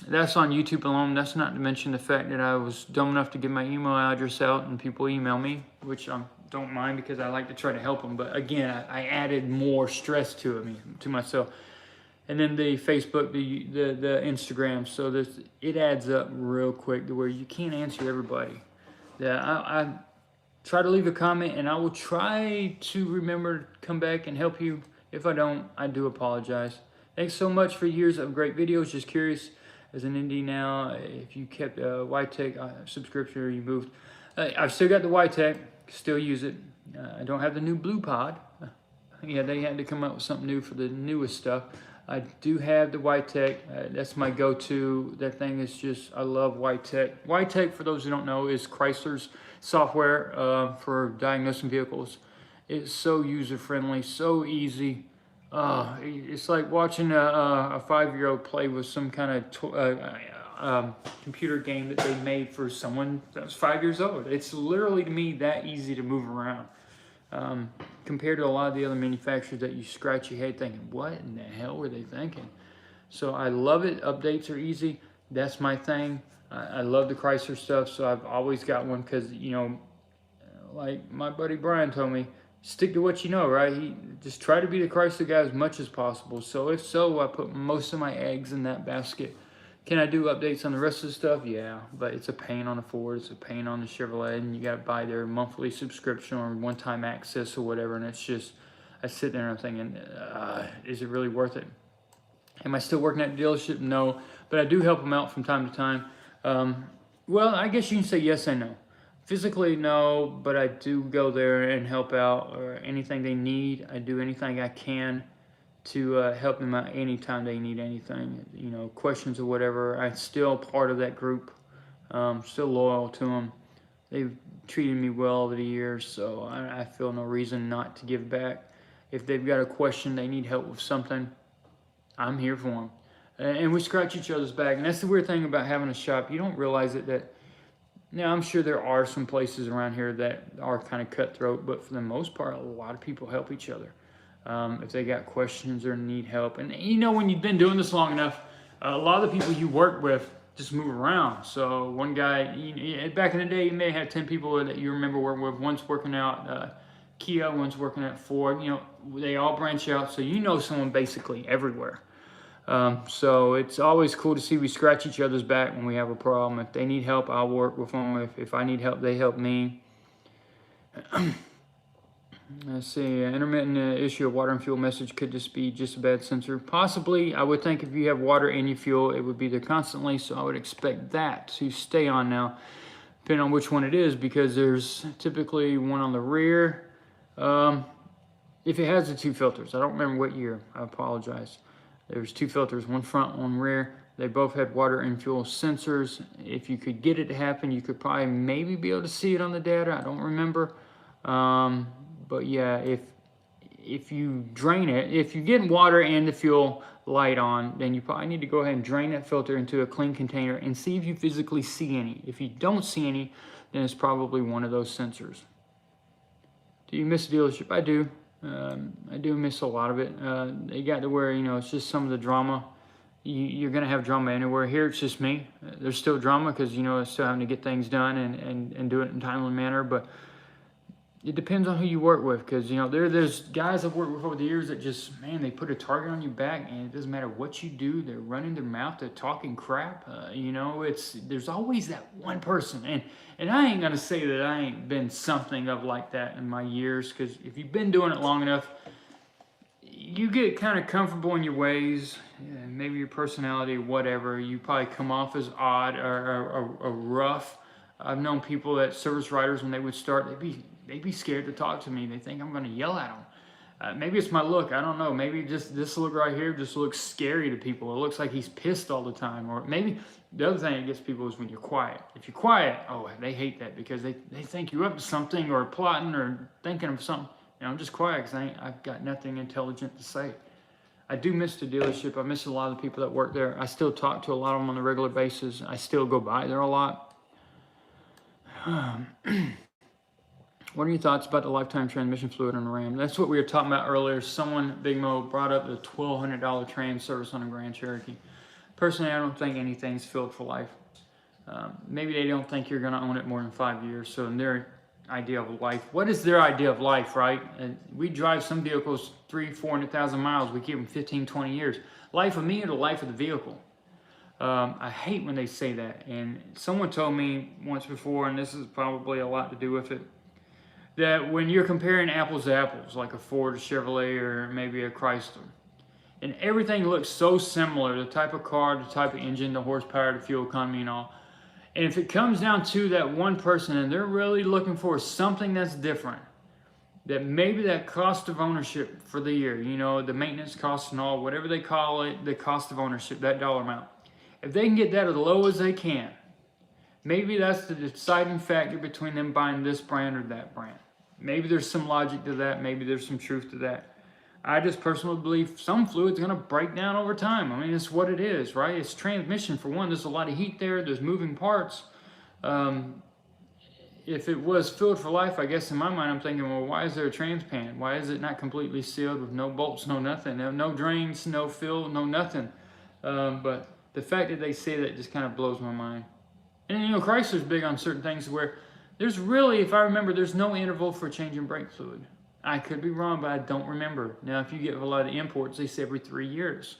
That's on YouTube alone. That's not to mention the fact that I was dumb enough to give my email address out and people email me, which I don't mind because I like to try to help them. But again, I added more stress to myself. And then the Facebook, the Instagram. So it adds up real quick to where you can't answer everybody. Yeah, I try to leave a comment, and I will try to remember to come back and help you. If I don't, I do apologize. Thanks so much for years of great videos. Just curious, as an indie now, if you kept a YTech subscription or you moved. I've still got the YTech, still use it. I don't have the new Blue Pod. Yeah, they had to come up with something new for the newest stuff. I do have the YTech. That's my go-to. That thing is just, I love YTech. YTech, for those who don't know, is Chrysler's software for diagnosing vehicles. It's so user-friendly, so easy. It's like watching a 5-year-old play with some kind of computer game that they made for someone that was 5 years old. It's literally, to me, that easy to move around. Compared to a lot of the other manufacturers that you scratch your head thinking, what in the hell were they thinking? So I love it. Updates are easy. That's my thing. I love the Chrysler stuff, so I've always got one because, you know, like my buddy Brian told me, stick to what you know, right? He just try to be the Chrysler guy as much as possible. So if so, I put most of my eggs in that basket. Can I do updates on the rest of the stuff? Yeah, but it's a pain on the Ford, it's a pain on the Chevrolet, and you got to buy their monthly subscription or one-time access or whatever, and it's just, I sit there and I'm thinking, is it really worth it? Am I still working at the dealership? No, but I do help them out from time to time. Well, I guess you can say yes and no. Physically, no, but I do go there and help out or anything they need. I do anything I can to help them out anytime they need anything, you know, questions or whatever. I'm still part of that group, still loyal to them. They've treated me well over the years, so I feel no reason not to give back. If they've got a question, they need help with something, I'm here for them. And we scratch each other's back, and that's the weird thing about having a shop. You don't realize it that, now I'm sure there are some places around here that are kind of cutthroat, but for the most part, a lot of people help each other. If they got questions or need help. And you know, when you've been doing this long enough, a lot of the people you work with just move around. So one guy, back in the day, you may have 10 people that you remember working with. One's working out Kia, one's working at Ford. You know, they all branch out. So you know someone basically everywhere. So it's always cool to see we scratch each other's back when we have a problem. If they need help, I'll work with them. If I need help, they help me. Let's see, intermittent issue of water and fuel message. Could this be just a bad sensor? Possibly. I would think if you have water in your fuel, it would be there constantly, so I would expect that to stay on now, depending on which one it is, because there's typically one on the rear. If it has the 2 filters, I don't remember what year, I apologize. There's 2 filters, one front, one rear. They both had water and fuel sensors. If you could get it to happen, you could probably maybe be able to see it on the data. I don't remember. But yeah, if you drain it, if you get water and the fuel light on, then you probably need to go ahead and drain that filter into a clean container and see if you physically see any. If you don't see any, then it's probably one of those sensors. Do you miss the dealership? I do. I do miss a lot of it. They got to where, you know, it's just some of the drama. You're going to have drama anywhere. Here, it's just me. There's still drama because, you know, it's still having to get things done and do it in a timely manner, but it depends on who you work with, because, you know, there's guys I've worked with over the years that just, man, they put a target on your back, and it doesn't matter what you do. They're running their mouth, they're talking crap. You know, there's always that one person, and I ain't gonna say that I ain't been something of like that in my years, because if you've been doing it long enough, you get kind of comfortable in your ways, maybe your personality, whatever. You probably come off as odd or rough. I've known people that service riders, when they would start, they'd be scared to talk to me. They think I'm going to yell at them. Maybe it's my look. I don't know. Maybe just this look right here just looks scary to people. It looks like he's pissed all the time. Or maybe the other thing that gets people is when you're quiet. If you're quiet, oh, they hate that because they think you're up to something or plotting or thinking of something. I'm just quiet because I've got nothing intelligent to say. I do miss the dealership. I miss a lot of the people that work there. I still talk to a lot of them on a regular basis. I still go by there a lot. What are your thoughts about the lifetime transmission fluid on the Ram? That's what we were talking about earlier. Someone, Big Mo, brought up the $1,200 trans service on a Grand Cherokee. Personally, I don't think anything's filled for life. Maybe they don't think you're going to own it more than 5 years. So in their idea of life, what is their idea of life, right? And we drive some vehicles 300,000-400,000 miles. We keep them 15, 20 years. Life of me or the life of the vehicle? I hate when they say that. And someone told me once before, and this is probably a lot to do with it, that when you're comparing apples to apples, like a Ford, a Chevrolet, or maybe a Chrysler, and everything looks so similar, the type of car, the type of engine, the horsepower, the fuel economy and all, and if it comes down to that one person and they're really looking for something that's different, that maybe that cost of ownership for the year, the maintenance cost and all, whatever they call it, the cost of ownership, that dollar amount, if they can get that as low as they can, maybe that's the deciding factor between them buying this brand or that brand. Maybe there's some logic to that. Maybe there's some truth to that. I just personally believe some fluid's going to break down over time. I mean, it's what it is, right? It's transmission, for one. There's a lot of heat there. There's moving parts. If it was filled for life, I guess in my mind, I'm thinking, well, why is there a trans pan? Why is it not completely sealed with no bolts, no nothing? No drains, no fill, no nothing. But the fact that they say that just kind of blows my mind. And, Chrysler's big on certain things where there's really, if I remember, there's no interval for changing brake fluid. I could be wrong, but I don't remember. Now, if you get a lot of imports, they say every 3 years.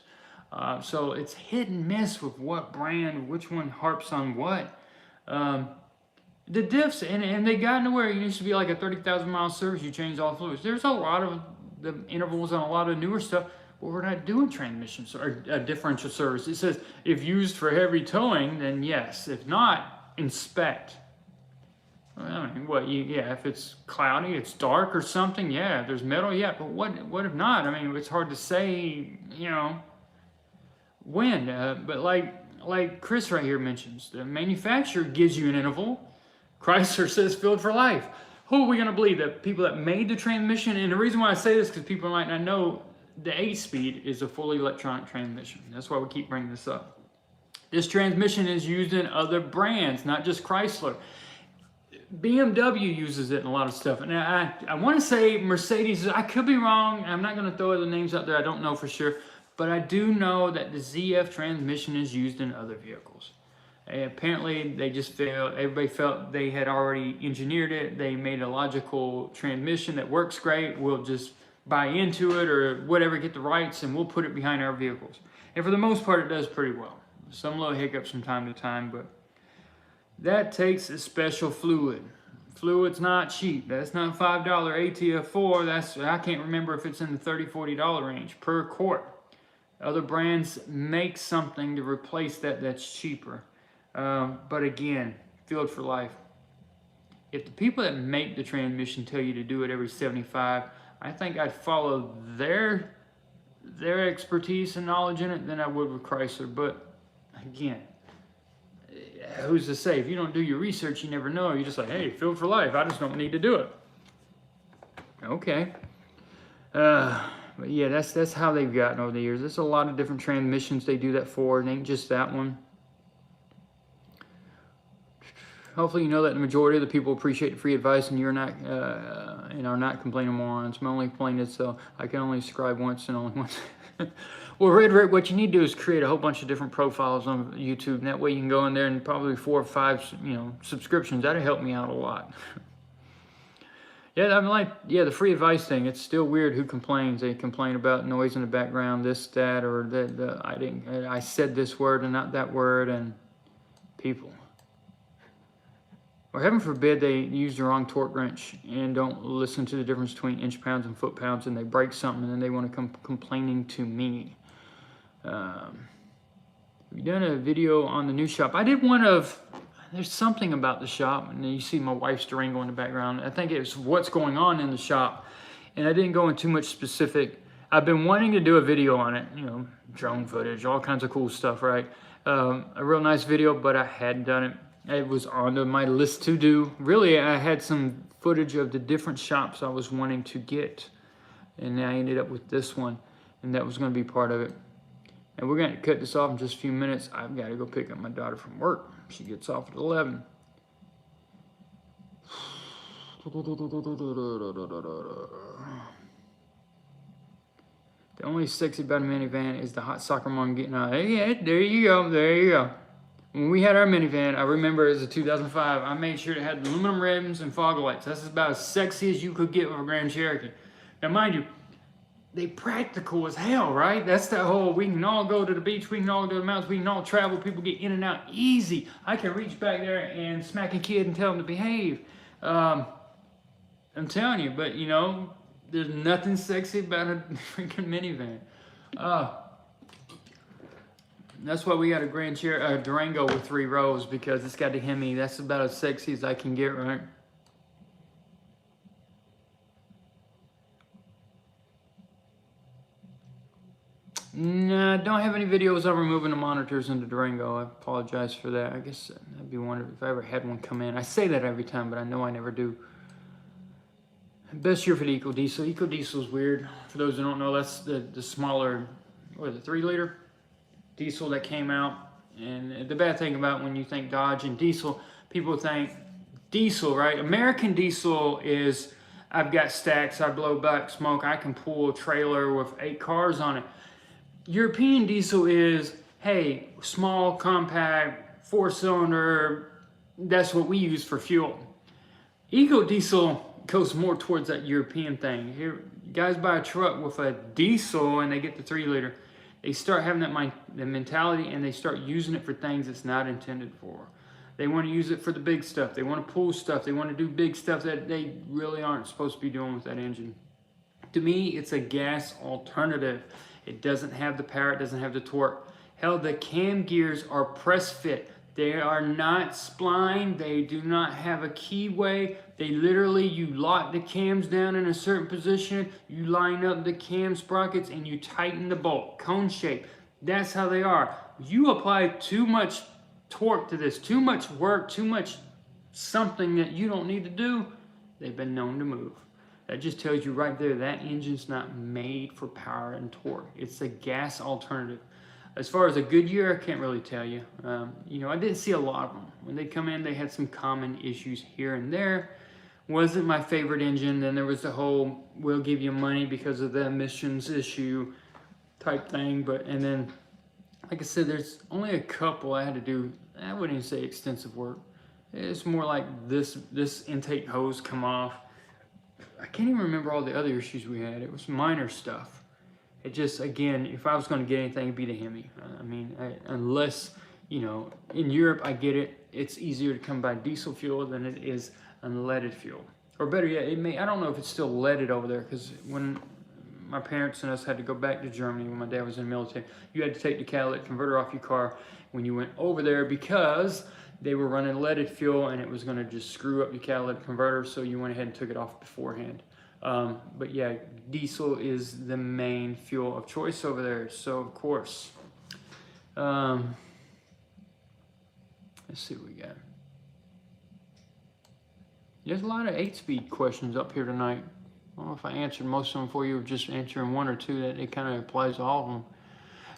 So it's hit and miss with what brand, which one harps on what. The diffs, and they got into where it used to be like a 30,000 mile service, you change all fluids. There's a lot of the intervals on a lot of newer stuff, but we're not doing transmissions or differential service. It says if used for heavy towing, then yes. If not, inspect. I mean, if it's cloudy, it's dark or something, yeah. If there's metal, yeah. But what if not? I mean, it's hard to say, when. But like Chris right here mentions, the manufacturer gives you an interval. Chrysler says filled for life. Who are we going to believe? The people that made the transmission? And the reason why I say this is because people might not know the 8-speed is a fully electronic transmission. That's why we keep bringing this up. This transmission is used in other brands, not just Chrysler. BMW uses it in a lot of stuff. And I want to say Mercedes, I could be wrong. I'm not going to throw other names out there. I don't know for sure. But I do know that the ZF transmission is used in other vehicles. And apparently, everybody felt they had already engineered it. They made a logical transmission that works great. We'll just buy into it or whatever, get the rights, and we'll put it behind our vehicles. And for the most part, it does pretty well. Some little hiccups from time to time, but that takes a special fluid. Fluid's not cheap. That's not $5 ATF4. I can't remember if it's in the $30, $40 range per quart. Other brands make something to replace that's cheaper. But again, filled for life. If the people that make the transmission tell you to do it every 75, I think I'd follow their expertise and knowledge in it than I would with Chrysler. But again, who's to say? If you don't do your research, you never know. You're just like, hey, filled for life. I just don't need to do it. Okay. But yeah, that's how they've gotten over the years. There's a lot of different transmissions they do that for. It ain't just that one. Hopefully you know that the majority of the people appreciate the free advice and you're not and are not complaining morons. My only complaint is I can only subscribe once and only once. Well, Red, what you need to do is create a whole bunch of different profiles on YouTube, and that way you can go in there and probably 4 or 5, subscriptions. That'll help me out a lot. Yeah, the free advice thing. It's still weird who complains. They complain about noise in the background, this, that, or I said this word and not that word, and people. Or heaven forbid they use the wrong torque wrench and don't listen to the difference between inch pounds and foot pounds, and they break something and then they want to come complaining to me. We've done a video on the new shop. I did one of, there's something about the shop, and you see my wife's Durango in the background. I think it's what's going on in the shop. and I didn't go into too much specific. I've been wanting to do a video on it, you know, drone footage, all kinds of cool stuff, right? A real nice video, but I hadn't done it. It was on my list to do. Really, I had some footage of the different shops I was wanting to get, and I ended up with this one, and that was going to be part of it. And we're going to cut this off in just a few minutes. I've got to go pick up my daughter from work. She gets off at 11. The only sexy about a minivan is the hot soccer mom getting out. Yeah, there you go, there you go. When we had our minivan, I remember it was a 2005, I made sure it had aluminum rims and fog lights. That's about as sexy as you could get with a Grand Cherokee. Now mind you, they practical as hell, right? That's that whole, we can all go to the beach, we can all go to the mountains, we can all travel, people get in and out easy. I can reach back there and smack a kid and tell him to behave. I'm telling you, but you know, there's nothing sexy about a freaking minivan. That's why we got a Durango with 3 rows, because it's got a Hemi. That's about as sexy as I can get, right? Nah, don't have any videos of removing the monitors in the Durango. I apologize for that. I guess that'd be one if I ever had one come in. I say that every time, but I know I never do. Best year for the Eco Diesel. Eco Diesel is weird. For those who don't know, that's the smaller, what is it, 3-liter diesel that came out. And the bad thing about when you think Dodge and diesel, people think diesel, right? American diesel is, I've got stacks, I blow back smoke, I can pull a trailer with 8 cars on it. European diesel is, hey, small, compact, 4-cylinder, that's what we use for fuel. Eco Diesel goes more towards that European thing. Here, guys buy a truck with a diesel and they get the 3-liter. They start having that mentality, and they start using it for things it's not intended for. They want to use it for the big stuff. They want to pull stuff. They want to do big stuff that they really aren't supposed to be doing with that engine. To me, it's a gas alternative. It doesn't have the power. It doesn't have the torque. Hell, the cam gears are press fit. They are not spline. They do not have a keyway. They literally, you lock the cams down in a certain position, you line up the cam sprockets, and you tighten the bolt, cone shape. That's how they are. You apply too much torque to this, too much work, too much something that you don't need to do, they've been known to move. That just tells you right there, that engine's not made for power and torque. It's a gas alternative. As far as a good year, I can't really tell you. You know, I didn't see a lot of them. When they come in, they had some common issues here and there. Wasn't my favorite engine. Then there was the whole, we'll give you money because of the emissions issue type thing. And then, like I said, there's only a couple I had to do. I wouldn't even say extensive work. It's more like this intake hose come off. I can't even remember all the other issues we had. It was minor stuff. It just, again, if I was going to get anything, it'd be the Hemi. I mean, unless, you know, in Europe, I get it. It's easier to come by diesel fuel than it is unleaded fuel. Or better yet, I don't know if it's still leaded over there, because when my parents and us had to go back to Germany when my dad was in the military, you had to take the catalytic converter off your car when you went over there, because they were running leaded fuel and it was going to just screw up your catalytic converter, so you went ahead and took it off beforehand. But yeah, diesel is the main fuel of choice over there. So of course, let's see what we got. There's a lot of 8-speed questions up here tonight. I don't know if I answered most of them for you, or just answering 1 or 2. That it kind of applies to all of them.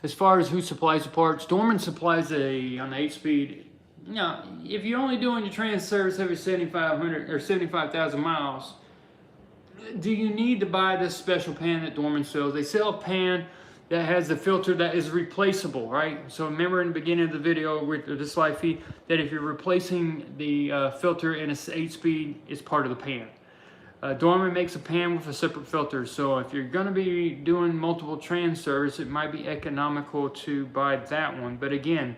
As far as who supplies the parts, Dorman supplies on the 8-speed. Now, if you're only doing your trans service every 7,500 or 75,000 miles, do you need to buy this special pan that Dorman sells? They sell a pan that has a filter that is replaceable, right? So remember in the beginning of the video with the slide feed that if you're replacing the filter in a 8-speed, it's part of the pan. Dorman makes a pan with a separate filter, so if you're going to be doing multiple trans service, it might be economical to buy that one. But again,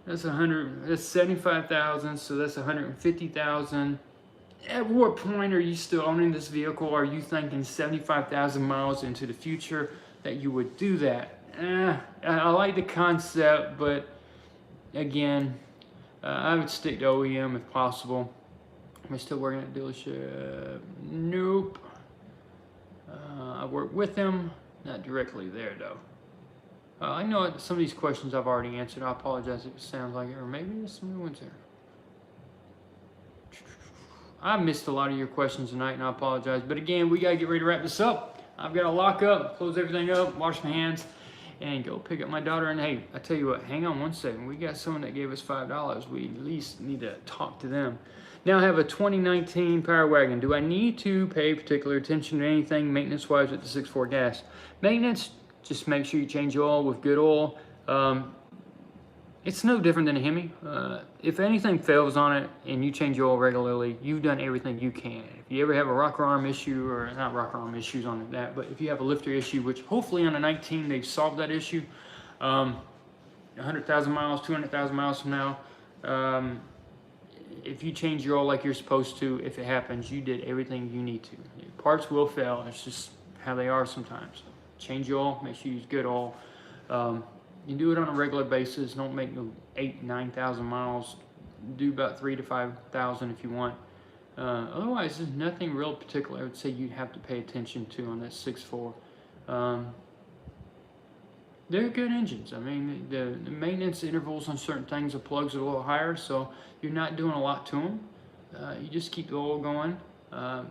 that's 75,000, so that's 150,000. At what point are you still owning this vehicle? Are you thinking 75,000 miles into the future that you would do that? I like the concept, but again, I would stick to OEM if possible. Am I still working at a dealership? Nope. work with them, not directly there though. I know some of these questions I've already answered. I apologize if it sounds like it, or maybe there's some new ones there. I missed a lot of your questions tonight, and I apologize. But again, we got to get ready to wrap this up. I've got to lock up, close everything up, wash my hands, and go pick up my daughter. And hey, I tell you what, hang on one second. We got someone that gave us $5. We at least need to talk to them. Now I have a 2019 Power Wagon. Do I need to pay particular attention to anything maintenance-wise with the 6.4 gas? Maintenance, just make sure you change your oil with good oil. It's no different than a Hemi. If anything fails on it and you change your oil regularly, you've done everything you can. If you ever have a rocker arm issue, or not rocker arm issues on that, but if you have a lifter issue, which hopefully on the 19 they've solved that issue, 100,000 miles, 200,000 miles from now, if you change your oil like you're supposed to, if it happens, you did everything you need to. Parts will fail. It's just how they are sometimes. Change your oil. Make sure you use good oil. You do it on a regular basis. Don't make no 8,000-9,000 miles. Do about 3,000 to 5,000 if you want. Otherwise, there's nothing real particular I would say you'd have to pay attention to on that 6.4. They're good engines. I mean, the maintenance intervals on certain things, the plugs are a little higher, so you're not doing a lot to them. You just keep the oil going. I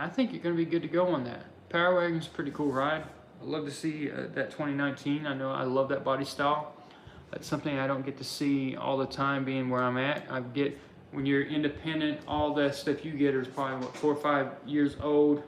think you're going to be good to go on that. Power Wagon's a pretty cool ride. I'd love to see that 2019. I know I love that body style. That's something I don't get to see all the time being where I'm at. I get, when you're independent, all that stuff you get is probably, what, 4 or 5 years old.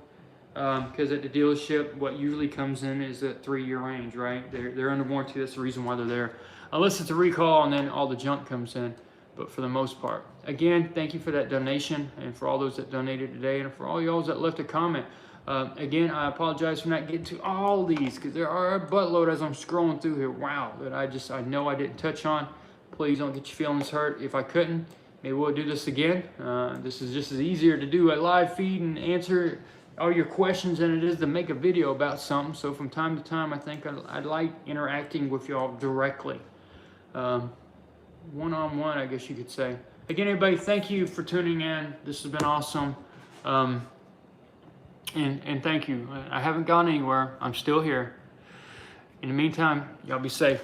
Because at the dealership, what usually comes in is a 3-year range, right? They're under warranty. That's the reason why they're there. Unless it's a recall and then all the junk comes in. But for the most part. Again, thank you for that donation, and for all those that donated today, and for all y'all that left a comment. Again, I apologize for not getting to all these, because there are a buttload as I'm scrolling through here. Wow, that I know I didn't touch on. Please don't get your feelings hurt. If I couldn't, maybe we'll do this again. This is just as easier to do a live feed and answer all your questions than it is to make a video about something. So from time to time, I think I'd like interacting with y'all directly. One-on-one, I guess you could say. Again, everybody, thank you for tuning in. This has been awesome. And thank you. I haven't gone anywhere. I'm still here. In the meantime, y'all be safe.